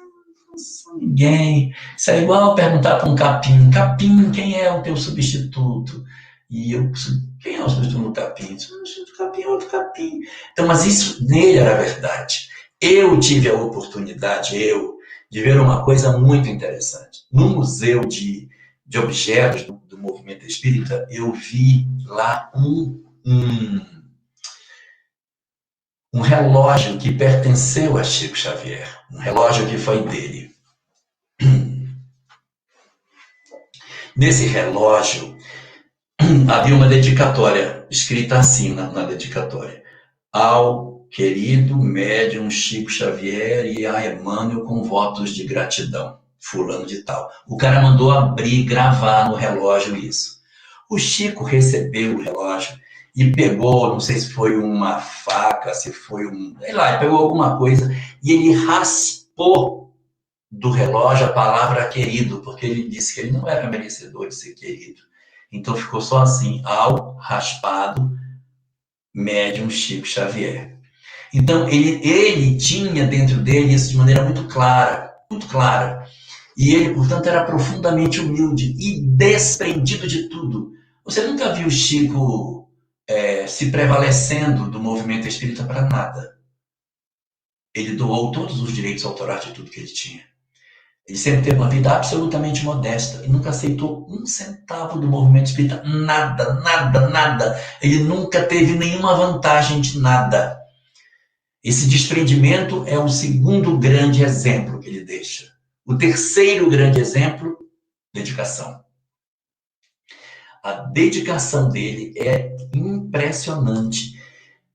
não sou ninguém. Isso é igual perguntar para um capim, capim, quem é o teu substituto? E eu, quem é o substituto do capim? O capim é outro capim. Então, mas isso nele era verdade. Eu tive a oportunidade, de ver uma coisa muito interessante. No Museu de Objetos do Movimento Espírita, eu vi lá um relógio que pertenceu a Chico Xavier, um relógio que foi dele. Nesse relógio, havia uma dedicatória, escrita assim na dedicatória, ao querido médium Chico Xavier e a Emmanuel com votos de gratidão, fulano de tal. O cara mandou abrir, gravar no relógio isso. O Chico recebeu o relógio e pegou, não sei se foi uma faca, se foi sei lá, pegou alguma coisa e ele raspou do relógio a palavra querido, porque ele disse que ele não era merecedor de ser querido. Então ficou só assim, ao raspado, médium Chico Xavier. Então, ele tinha dentro dele isso de maneira muito clara, muito clara. E ele, portanto, era profundamente humilde e desprendido de tudo. Você nunca viu Chico se prevalecendo do movimento espírita para nada. Ele doou todos os direitos autorais de tudo que ele tinha. Ele sempre teve uma vida absolutamente modesta e nunca aceitou um centavo do movimento espírita. Nada, nada, nada. Ele nunca teve nenhuma vantagem de nada. Esse desprendimento é o segundo grande exemplo que ele deixa. O terceiro grande exemplo, dedicação. A dedicação dele é impressionante.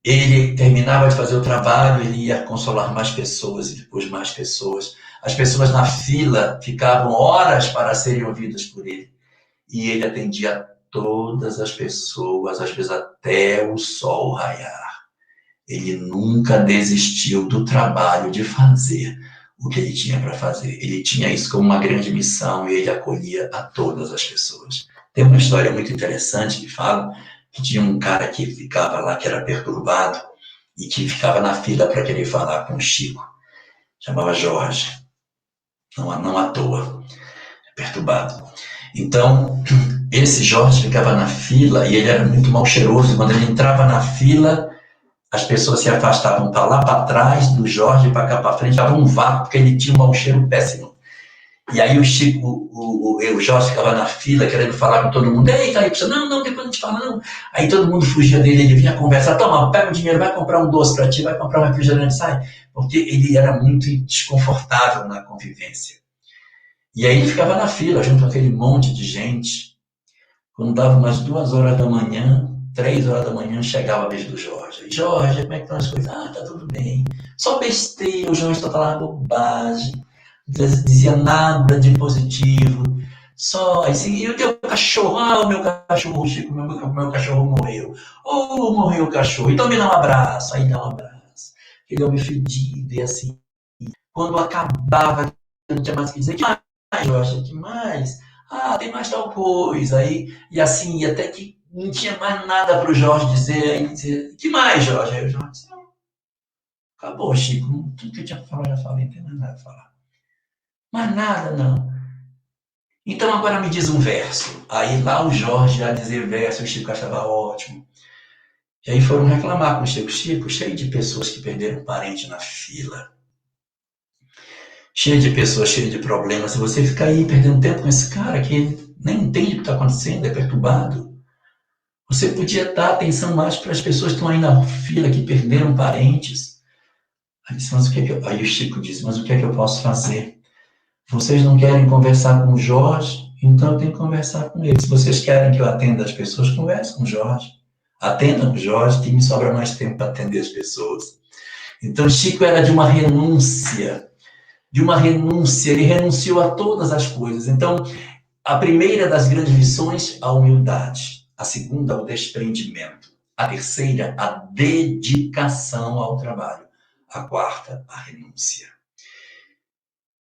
Ele terminava de fazer o trabalho, ele ia consolar mais pessoas e depois mais pessoas. As pessoas na fila ficavam horas para serem ouvidas por ele. E ele atendia todas as pessoas, às vezes até o sol raiar. Ele nunca desistiu do trabalho de fazer o que ele tinha para fazer. Ele tinha isso como uma grande missão e ele acolhia a todas as pessoas. Tem uma história muito interessante que fala que tinha um cara que ficava lá, que era perturbado e que ficava na fila para querer falar com o Chico. Chamava Jorge. Não à toa. Perturbado. Então, esse Jorge ficava na fila e ele era muito mal cheiroso. Quando ele entrava na fila, as pessoas se afastavam para lá para trás do Jorge, para cá para frente, dava um vácuo, porque ele tinha um mau cheiro péssimo. E aí o Chico, o Jorge ficava na fila querendo falar com todo mundo. Ei, Calypso, não, depois a gente fala, não. Aí todo mundo fugia dele, ele vinha conversar. Toma, pega o dinheiro, vai comprar um doce para ti, vai comprar um refrigerante, sai. Porque ele era muito desconfortável na convivência. E aí ele ficava na fila, junto com aquele monte de gente. Quando dava umas 2 horas da manhã, 3 horas da manhã, chegava a vez do Jorge. Jorge, como é que estão as coisas? Ah, tá tudo bem. Só besteira, o Jorge só falava bobagem. Não dizia nada de positivo. Só assim, e o teu cachorro? Ah, o meu cachorro, Chico, meu cachorro morreu. Oh, morreu o cachorro. Então me dá um abraço. Aí dá um abraço. Aquele homem fedido e assim. Quando acabava, não tinha mais o que dizer. Que mais, Jorge? Que mais? Ah, tem mais tal coisa. Aí, e assim, até que não tinha mais nada para o Jorge dizer. Aí dizia, que mais, Jorge? Aí o Jorge disse, não, acabou, Chico. Tudo que eu tinha para falar, já falei, não tem mais nada para falar. Mas nada, não. Então agora me diz um verso. Aí lá o Jorge ia dizer verso, o Chico achava ótimo. E aí foram reclamar com o Chico. Chico, cheio de pessoas que perderam parente na fila. Cheio de pessoas, cheio de problemas. Se você ficar aí perdendo tempo com esse cara que nem entende o que está acontecendo, é perturbado. Você podia dar atenção mais para as pessoas que estão aí na fila, que perderam parentes. Aí, disse, mas o que é que eu... Aí o Chico disse, mas o que é que eu posso fazer? Vocês não querem conversar com o Jorge? Então eu tenho que conversar com ele. Se vocês querem que eu atenda as pessoas, converse com o Jorge. Atenda com o Jorge, que me sobra mais tempo para atender as pessoas. Então Chico era de uma renúncia. Ele renunciou a todas as coisas. Então, a primeira das grandes lições, a humildade. A segunda, o desprendimento. A terceira, a dedicação ao trabalho. A quarta, a renúncia.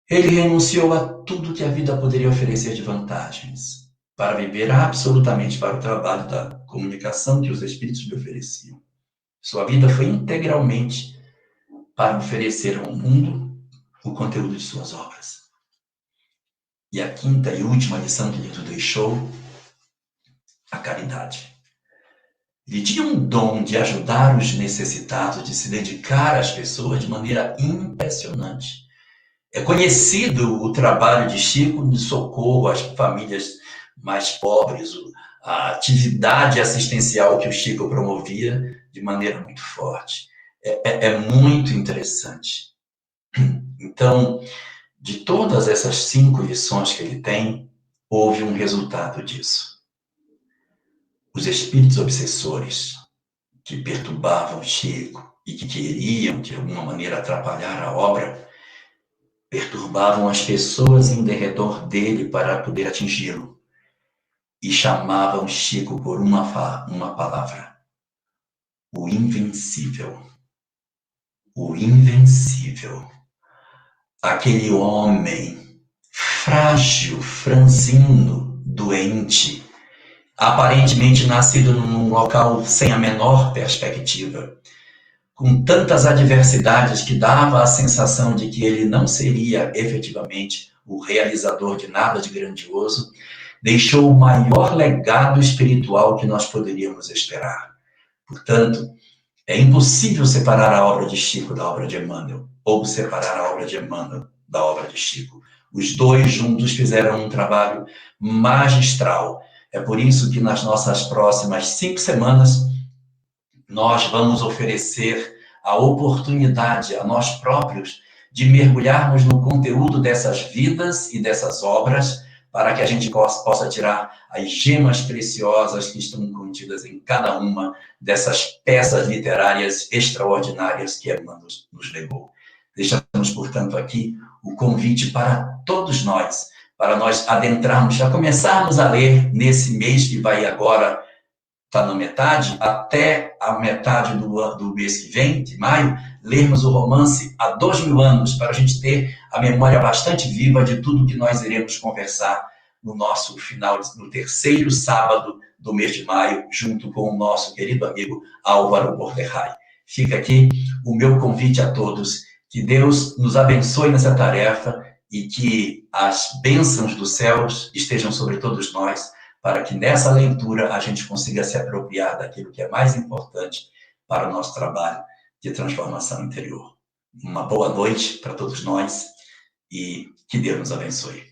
Ele renunciou a tudo que a vida poderia oferecer de vantagens para viver absolutamente para o trabalho da comunicação que os espíritos lhe ofereciam. Sua vida foi integralmente para oferecer ao mundo o conteúdo de suas obras. E a quinta e última lição que ele nos deixou, a caridade. Ele tinha um dom de ajudar os necessitados, de se dedicar às pessoas de maneira impressionante. É conhecido o trabalho de Chico de socorro às famílias mais pobres, a atividade assistencial que o Chico promovia de maneira muito forte. É muito interessante. Então, de todas essas 5 lições que ele tem, houve um resultado disso. Os espíritos obsessores que perturbavam Chico e que queriam, de alguma maneira, atrapalhar a obra, perturbavam as pessoas em derredor dele para poder atingi-lo. E chamavam Chico por uma palavra: o invencível. O invencível. Aquele homem frágil, franzino, doente, aparentemente nascido num local sem a menor perspectiva, com tantas adversidades que dava a sensação de que ele não seria efetivamente o realizador de nada de grandioso, deixou o maior legado espiritual que nós poderíamos esperar. Portanto, é impossível separar a obra de Chico da obra de Emmanuel, ou separar a obra de Emmanuel da obra de Chico. Os dois juntos fizeram um trabalho magistral. É por isso que nas nossas próximas 5 semanas, nós vamos oferecer a oportunidade a nós próprios de mergulharmos no conteúdo dessas vidas e dessas obras, para que a gente possa tirar as gemas preciosas que estão contidas em cada uma dessas peças literárias extraordinárias que Emmanuel nos legou. Deixamos, portanto, aqui o convite para todos nós, para nós adentrarmos, já começarmos a ler nesse mês que vai agora, está na metade, até a metade do mês que vem, de maio, lermos o romance há 2000 anos, para a gente ter a memória bastante viva de tudo que nós iremos conversar no nosso final, no 3º sábado do mês de maio, junto com o nosso querido amigo Álvaro Borderray. Fica aqui o meu convite a todos, que Deus nos abençoe nessa tarefa e que as bênçãos dos céus estejam sobre todos nós, para que nessa leitura a gente consiga se apropriar daquilo que é mais importante para o nosso trabalho de transformação interior. Uma boa noite para todos nós e que Deus nos abençoe.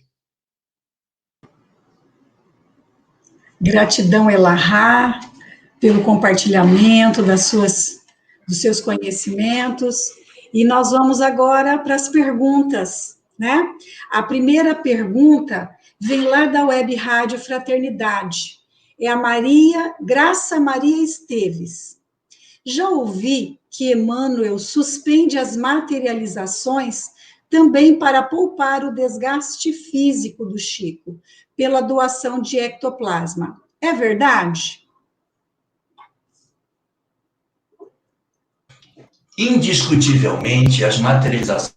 Gratidão, Elahá, pelo compartilhamento dos seus conhecimentos. E nós vamos agora para as perguntas, né? A primeira pergunta vem lá da Web Rádio Fraternidade. É a Graça Maria Esteves. Já ouvi que Emmanuel suspende as materializações também para poupar o desgaste físico do Chico, pela doação de ectoplasma. É verdade? Indiscutivelmente, as materializações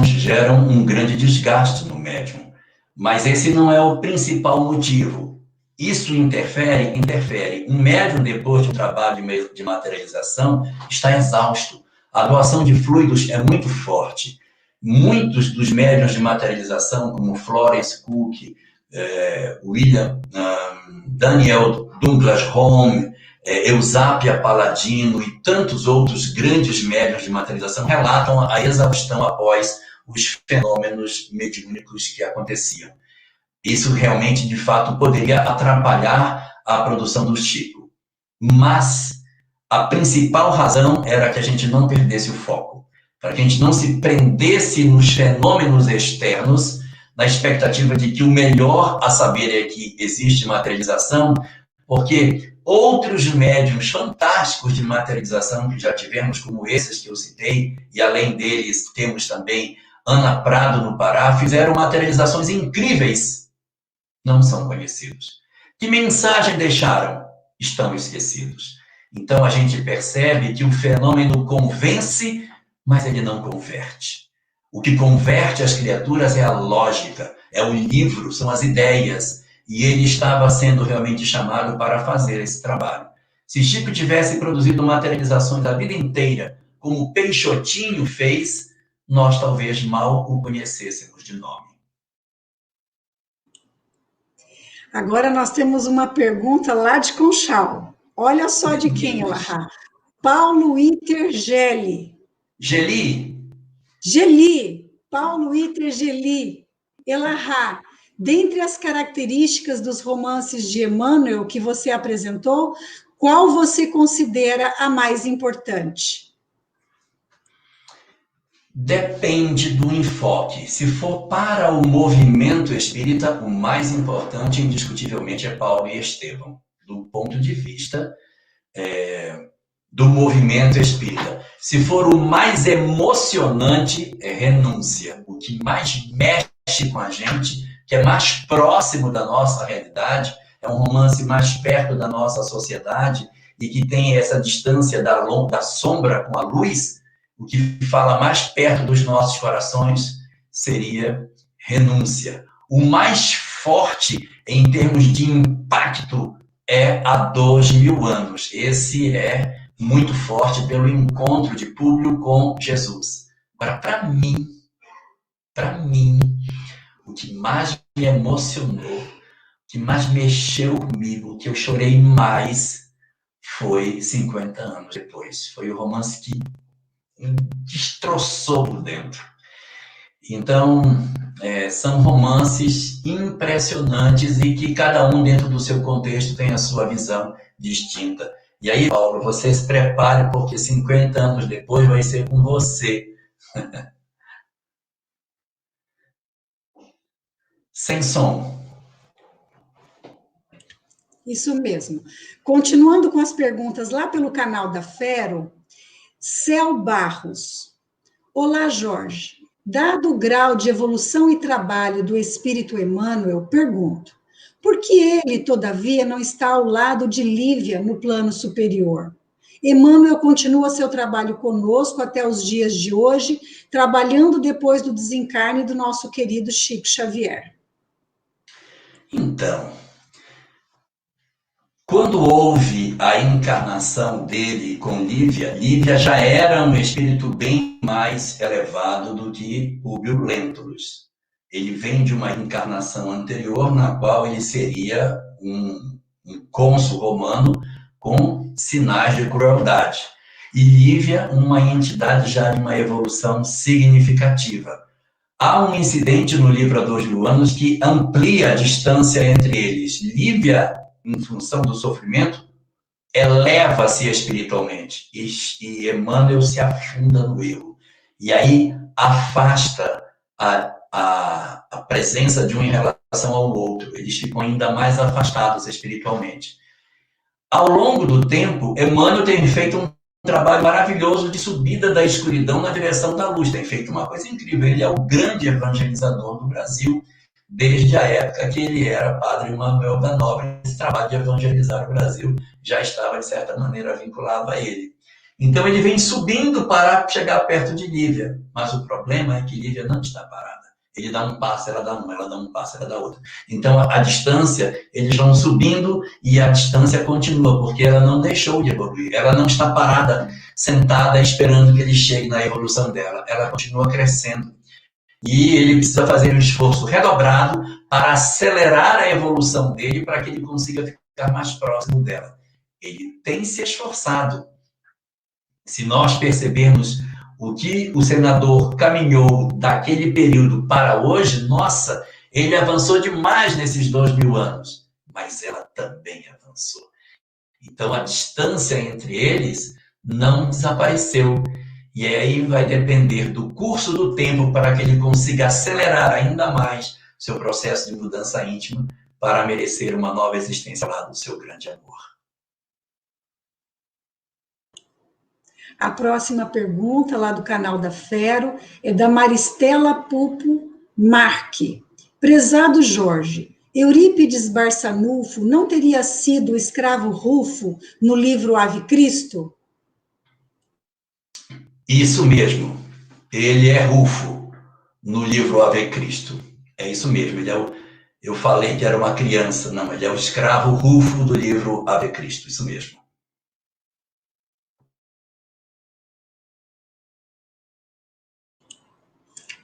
geram um grande desgaste no médium, mas esse não é o principal motivo. Isso interfere? Interfere. Um médium, depois de um trabalho de materialização, está exausto. A doação de fluidos é muito forte. Muitos dos médiuns de materialização, como Florence Cook, William, Daniel Douglas Home, Eusápia Paladino e tantos outros grandes médiuns de materialização relatam a exaustão após os fenômenos mediúnicos que aconteciam. Isso realmente, de fato, poderia atrapalhar a produção do Chico. Mas a principal razão era que a gente não perdesse o foco, para que a gente não se prendesse nos fenômenos externos, na expectativa de que o melhor a saber é que existe materialização, porque outros médiuns fantásticos de materialização que já tivemos, como esses que eu citei, e além deles temos também Ana Prado no Pará, fizeram materializações incríveis, não são conhecidos. Que mensagem deixaram? Estão esquecidos. Então a gente percebe que o fenômeno convence, mas ele não converte. O que converte as criaturas é a lógica, é o livro, são as ideias. E ele estava sendo realmente chamado para fazer esse trabalho. Se Chico tivesse produzido materializações a vida inteira, como Peixotinho fez, nós talvez mal o conhecêssemos de nome. Agora nós temos uma pergunta lá de Conchal. Olha só de quem ela é. Paulo Iter Geli. Geli. Paulo Iter Geli. Elahá. Dentre as características dos romances de Emmanuel que você apresentou, qual você considera a mais importante? Depende do enfoque. Se for para o movimento espírita, o mais importante, indiscutivelmente, é Paulo e Estevão, do ponto de vista do movimento espírita. Se for o mais emocionante, é Renúncia. O que mais mexe com a gente, que é mais próximo da nossa realidade, é um romance mais perto da nossa sociedade e que tem essa distância da sombra com a luz. O que fala mais perto dos nossos corações seria Renúncia. O mais forte em termos de impacto é Há 2000 anos. Esse é muito forte pelo encontro de Públio com Jesus. Agora, para mim, o que mais me emocionou, o que mais mexeu comigo, o que eu chorei mais, foi 50 anos depois. Foi o romance que me destroçou por dentro. Então, são romances impressionantes e que cada um, dentro do seu contexto, tem a sua visão distinta. E aí, Paulo, você se prepare, porque 50 anos depois vai ser com você. Sem som. Isso mesmo. Continuando com as perguntas lá pelo canal da Fero, Céu Barros. Olá, Jorge. Dado o grau de evolução e trabalho do Espírito Emmanuel, pergunto, por que ele, todavia, não está ao lado de Lívia no plano superior? Emmanuel continua seu trabalho conosco até os dias de hoje, trabalhando depois do desencarne do nosso querido Chico Xavier. Então, quando houve a encarnação dele com Lívia, Lívia já era um espírito bem mais elevado do que Públio Lentulus. Ele vem de uma encarnação anterior, na qual ele seria um cônsul romano com sinais de crueldade. E Lívia, uma entidade já de uma evolução significativa. Há um incidente no livro Há 2000 anos que amplia a distância entre eles. Lívia em função do sofrimento, eleva-se espiritualmente. E Emmanuel se afunda no erro. E aí afasta a presença de um em relação ao outro. Eles ficam ainda mais afastados espiritualmente. Ao longo do tempo, Emmanuel tem feito um trabalho maravilhoso de subida da escuridão na direção da luz. Tem feito uma coisa incrível. Ele é o grande evangelizador do Brasil, desde a época que ele era padre Manuel da Nóbrega. Esse trabalho de evangelizar o Brasil já estava, de certa maneira, vinculado a ele. Então, ele vem subindo para chegar perto de Lívia. Mas o problema é que Lívia não está parada. Ele dá um passo, ela dá um, ela dá um passo, ela dá outro. Então, a distância, eles vão subindo e a distância continua, porque ela não deixou de evoluir. Ela não está parada, sentada, esperando que ele chegue na evolução dela. Ela continua crescendo. E ele precisa fazer um esforço redobrado para acelerar a evolução dele, para que ele consiga ficar mais próximo dela. Ele tem se esforçado. Se nós percebermos o que o senador caminhou daquele período para hoje, nossa, ele avançou demais nesses 2000 anos. Mas ela também avançou. Então, a distância entre eles não desapareceu. E aí vai depender do curso do tempo para que ele consiga acelerar ainda mais seu processo de mudança íntima para merecer uma nova existência lá do seu grande amor. A próxima pergunta, lá do canal da Fero, é da Maristela Pupo Marque. Prezado Jorge, Eurípides Barçanufo não teria sido o escravo Rufo no livro Ave Cristo? Isso mesmo. Ele é Rufo no livro Ave Cristo. É isso mesmo. Eu falei que era uma criança. Não, ele é o escravo Rufo do livro Ave Cristo. Isso mesmo.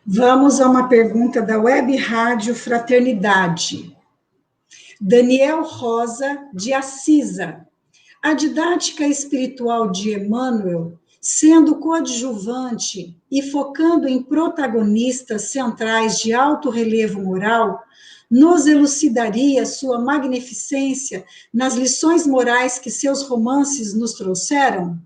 Vamos a uma pergunta da Web Rádio Fraternidade. Daniel Rosa, de Assisa. A didática espiritual de Emmanuel, sendo coadjuvante e focando em protagonistas centrais de alto relevo moral, nos elucidaria sua magnificência nas lições morais que seus romances nos trouxeram?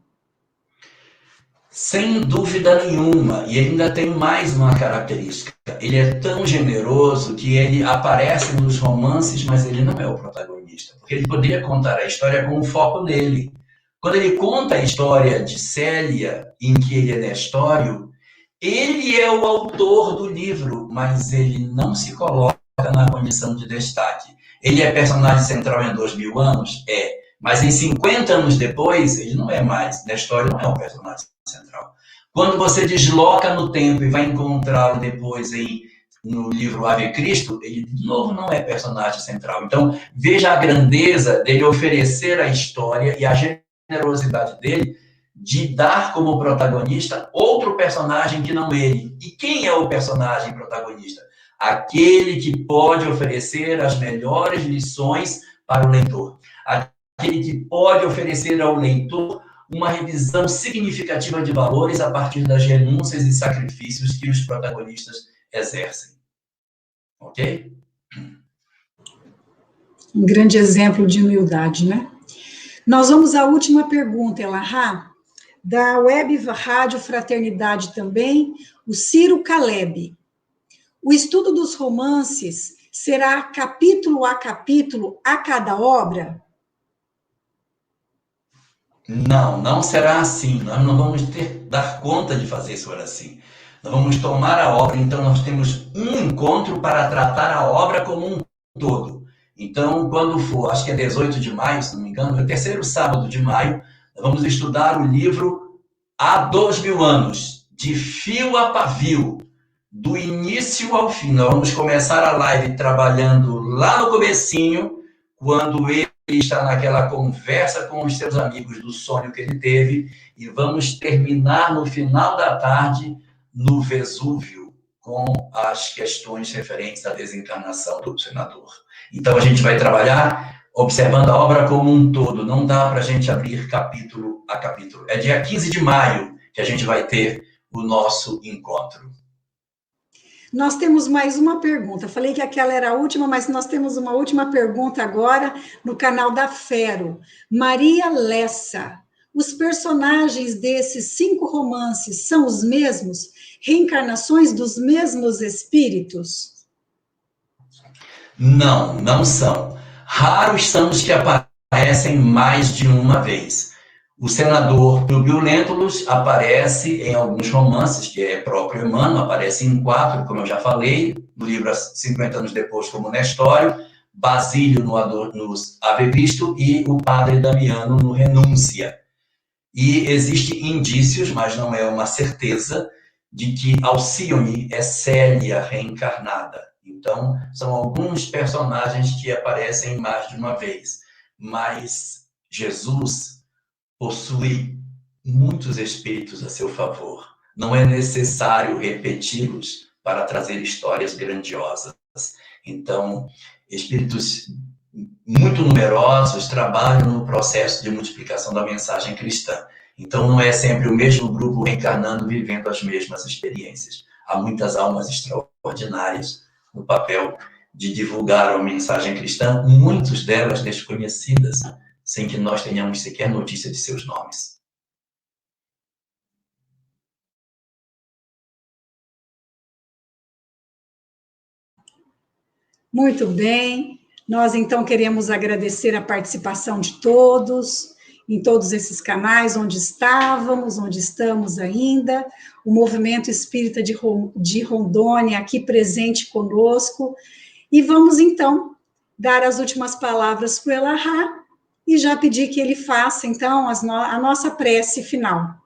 Sem dúvida nenhuma. E ele ainda tem mais uma característica. Ele é tão generoso que ele aparece nos romances, mas ele não é o protagonista. Porque ele poderia contar a história com o foco nele. Quando ele conta a história de Célia, em que ele é Nestório, ele é o autor do livro, mas ele não se coloca na condição de destaque. Ele é personagem central em 2000 anos? É. Mas em 50 anos depois, ele não é mais. Nestório não é um personagem central. Quando você desloca no tempo e vai encontrá-lo depois no livro Ave Cristo, ele de novo não é personagem central. Então, veja a grandeza dele oferecer a história e a generosidade dele de dar como protagonista outro personagem que não ele. E quem é o personagem protagonista? Aquele que pode oferecer as melhores lições para o leitor. Aquele que pode oferecer ao leitor uma revisão significativa de valores a partir das renúncias e sacrifícios que os protagonistas exercem. Ok? Um grande exemplo de humildade, né? Nós vamos à última pergunta, Elahá, da Web Rádio Fraternidade também, o Ciro Caleb. O estudo dos romances será capítulo a cada obra? Não será assim. Nós não vamos dar conta de fazer isso assim. Nós vamos tomar a obra, então nós temos um encontro para tratar a obra como um todo. Então, quando for, acho que é 18 de maio, se não me engano, é o terceiro sábado de maio, nós vamos estudar o livro Há 2000 anos, de fio a pavio, do início ao fim. Nós vamos começar a live trabalhando lá no comecinho, quando ele está naquela conversa com os seus amigos do sonho que ele teve, e vamos terminar no final da tarde no Vesúvio, com as questões referentes à desencarnação do senador. Então, a gente vai trabalhar observando a obra como um todo. Não dá para a gente abrir capítulo a capítulo. É dia 15 de maio que a gente vai ter o nosso encontro. Nós temos mais uma pergunta. Falei que aquela era a última, mas nós temos uma última pergunta agora no canal da Fero. Maria Lessa. Os personagens desses 5 romances são os mesmos? Reencarnações dos mesmos espíritos? Não, não são. Raros são os que aparecem mais de uma vez. O senador Publio Lentulus aparece em alguns romances, que é próprio Emmanuel, aparece em 4, como eu já falei, no livro 50 anos depois, como Nestório, Basílio no Ave Cristo e o padre Damiano no Renúncia. E existem indícios, mas não é uma certeza, de que Alcione é Célia reencarnada. Então, são alguns personagens que aparecem mais de uma vez. Mas Jesus possui muitos espíritos a seu favor. Não é necessário repeti-los para trazer histórias grandiosas. Então, espíritos muito numerosos trabalham no processo de multiplicação da mensagem cristã. Então, não é sempre o mesmo grupo reencarnando, vivendo as mesmas experiências. Há muitas almas extraordinárias no papel de divulgar a mensagem cristã, muitas delas desconhecidas, sem que nós tenhamos sequer notícia de seus nomes. Muito bem. Nós, então, queremos agradecer a participação de todos, em todos esses canais onde estávamos, onde estamos ainda, o Movimento Espírita de Rondônia aqui presente conosco, e vamos, então, dar as últimas palavras para o Elahá e já pedir que ele faça, então, a nossa prece final.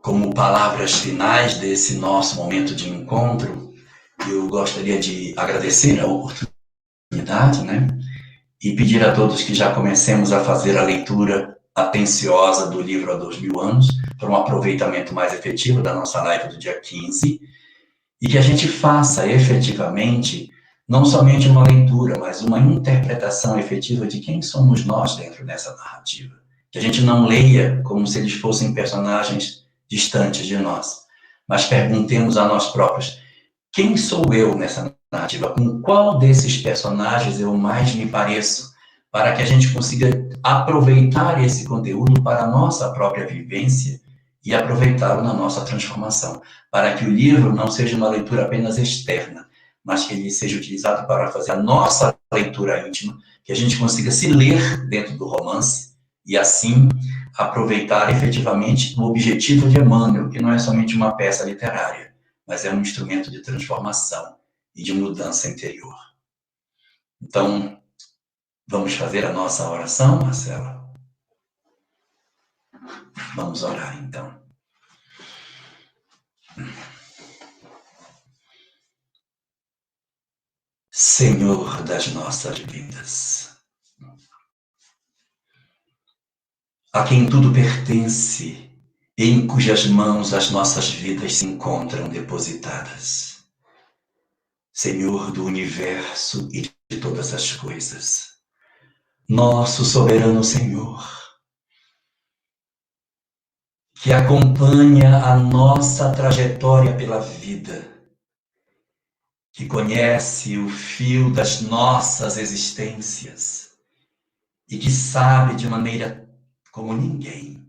Como palavras finais desse nosso momento de encontro, eu gostaria de agradecer a oportunidade, e pedir a todos que já comecemos a fazer a leitura atenciosa do livro Há 2000 anos, para um aproveitamento mais efetivo da nossa live do dia 15, e que a gente faça efetivamente, não somente uma leitura, mas uma interpretação efetiva de quem somos nós dentro dessa narrativa. Que a gente não leia como se eles fossem personagens distantes de nós, mas perguntemos a nós próprios, quem sou eu nessa narrativa? Com qual desses personagens eu mais me pareço? Para que a gente consiga aproveitar esse conteúdo para a nossa própria vivência e aproveitá-lo na nossa transformação. Para que o livro não seja uma leitura apenas externa, mas que ele seja utilizado para fazer a nossa leitura íntima, que a gente consiga se ler dentro do romance e, assim, aproveitar efetivamente o objetivo de Emmanuel, que não é somente uma peça literária, mas é um instrumento de transformação e de mudança interior. Então, vamos fazer a nossa oração, Marcela? Vamos orar, então. Senhor das nossas vidas, a quem tudo pertence e em cujas mãos as nossas vidas se encontram depositadas. Senhor do universo e de todas as coisas, nosso soberano Senhor, que acompanha a nossa trajetória pela vida, que conhece o fio das nossas existências e que sabe de maneira como ninguém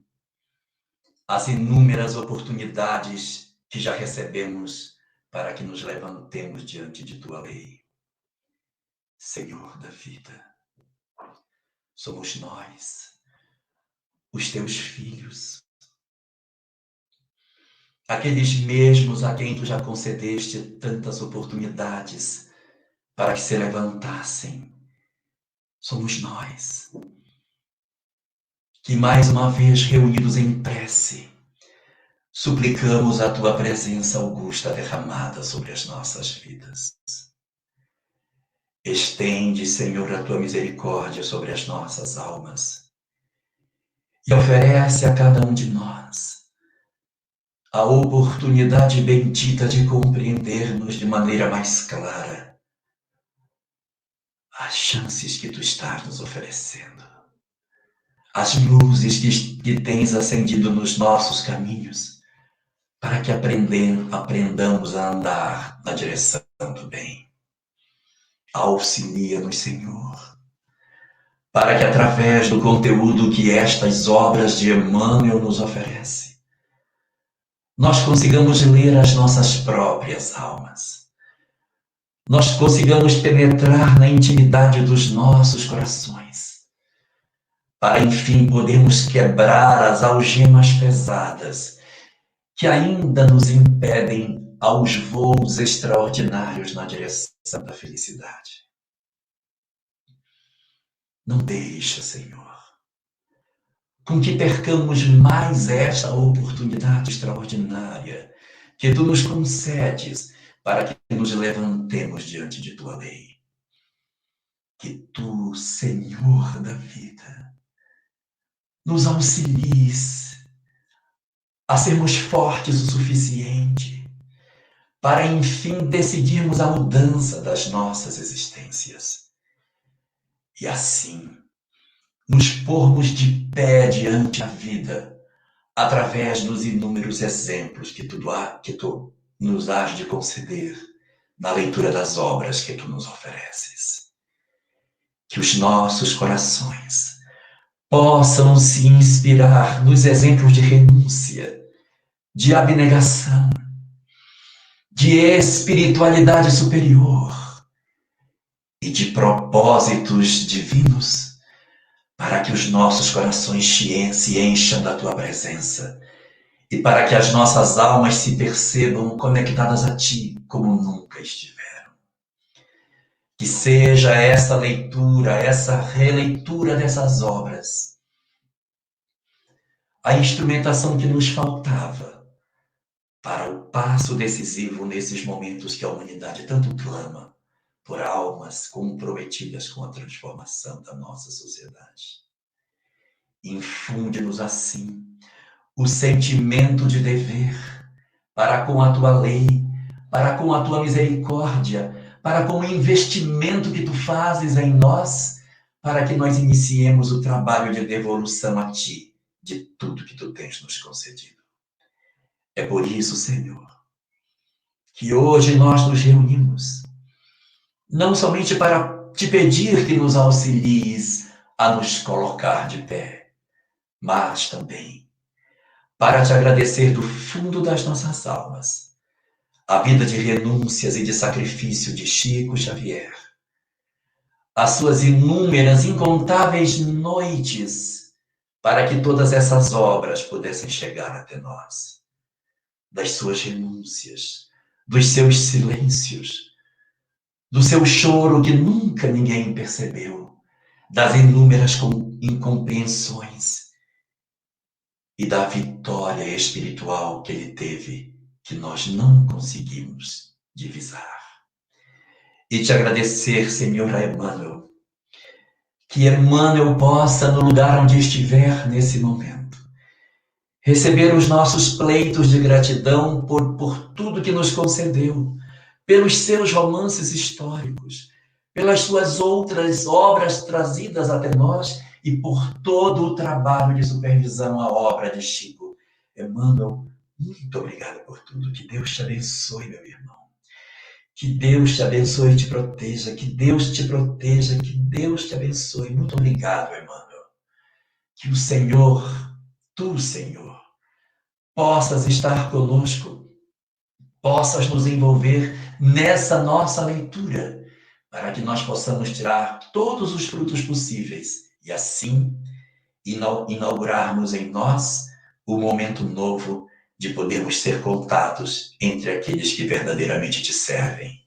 as inúmeras oportunidades que já recebemos para que nos levantemos diante de tua lei. Senhor da vida, somos nós, os teus filhos, aqueles mesmos a quem tu já concedeste tantas oportunidades para que se levantassem. Somos nós, que mais uma vez reunidos em prece, suplicamos a tua presença augusta derramada sobre as nossas vidas. Estende, Senhor, a tua misericórdia sobre as nossas almas e oferece a cada um de nós a oportunidade bendita de compreendermos de maneira mais clara as chances que tu estás nos oferecendo, as luzes que tens acendido nos nossos caminhos, para que aprendamos a andar na direção do bem. Auxilia-nos, Senhor, para que através do conteúdo que estas obras de Emmanuel nos oferecem, nós consigamos ler as nossas próprias almas, nós consigamos penetrar na intimidade dos nossos corações, para enfim podermos quebrar as algemas pesadas que ainda nos impedem aos voos extraordinários na direção da felicidade. Não deixa, Senhor, com que percamos mais esta oportunidade extraordinária que Tu nos concedes para que nos levantemos diante de Tua lei. Que Tu, Senhor da vida, nos auxilies a sermos fortes o suficiente para, enfim, decidirmos a mudança das nossas existências. E assim, nos pormos de pé diante da vida, através dos inúmeros exemplos que Tu nos has de conceder na leitura das obras que Tu nos ofereces. Que os nossos corações possam se inspirar nos exemplos de renúncia, de abnegação, de espiritualidade superior e de propósitos divinos, para que os nossos corações se encham da Tua presença e para que as nossas almas se percebam conectadas a Ti como nunca estiveram. Que seja essa leitura, essa releitura dessas obras, a instrumentação que nos faltava para o passo decisivo nesses momentos que a humanidade tanto clama por almas comprometidas com a transformação da nossa sociedade. Infunde-nos assim o sentimento de dever para com a Tua lei, para com a Tua misericórdia, para com o investimento que Tu fazes em nós, para que nós iniciemos o trabalho de devolução a Ti de tudo que Tu tens nos concedido. É por isso, Senhor, que hoje nós nos reunimos, não somente para Te pedir que nos auxilies a nos colocar de pé, mas também para Te agradecer do fundo das nossas almas a vida de renúncias e de sacrifício de Chico Xavier, as suas inúmeras, incontáveis noites para que todas essas obras pudessem chegar até nós, das suas renúncias, dos seus silêncios, do seu choro que nunca ninguém percebeu, das inúmeras incompreensões e da vitória espiritual que ele teve, que nós não conseguimos divisar. E Te agradecer, Senhor, a Emmanuel, que Emmanuel possa, no lugar onde estiver nesse momento, receber os nossos pleitos de gratidão por tudo que nos concedeu, pelos seus romances históricos, pelas suas outras obras trazidas até nós e por todo o trabalho de supervisão à obra de Chico. Emmanuel, muito obrigado por tudo. Que Deus te abençoe, meu irmão. Que Deus te abençoe e te proteja. Que Deus te proteja. Que Deus te abençoe. Muito obrigado, Emmanuel. Que o Senhor, Tu, Senhor, possas estar conosco, possas nos envolver nessa nossa leitura, para que nós possamos tirar todos os frutos possíveis e assim inaugurarmos em nós o momento novo de podermos ser contados entre aqueles que verdadeiramente Te servem.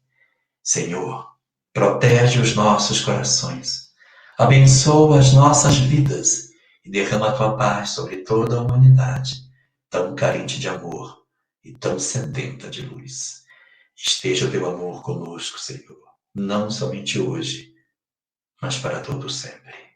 Senhor, protege os nossos corações, abençoa as nossas vidas e derrama a Tua paz sobre toda a humanidade, tão carente de amor e tão sedenta de luz. Esteja o Teu amor conosco, Senhor, não somente hoje, mas para todo sempre.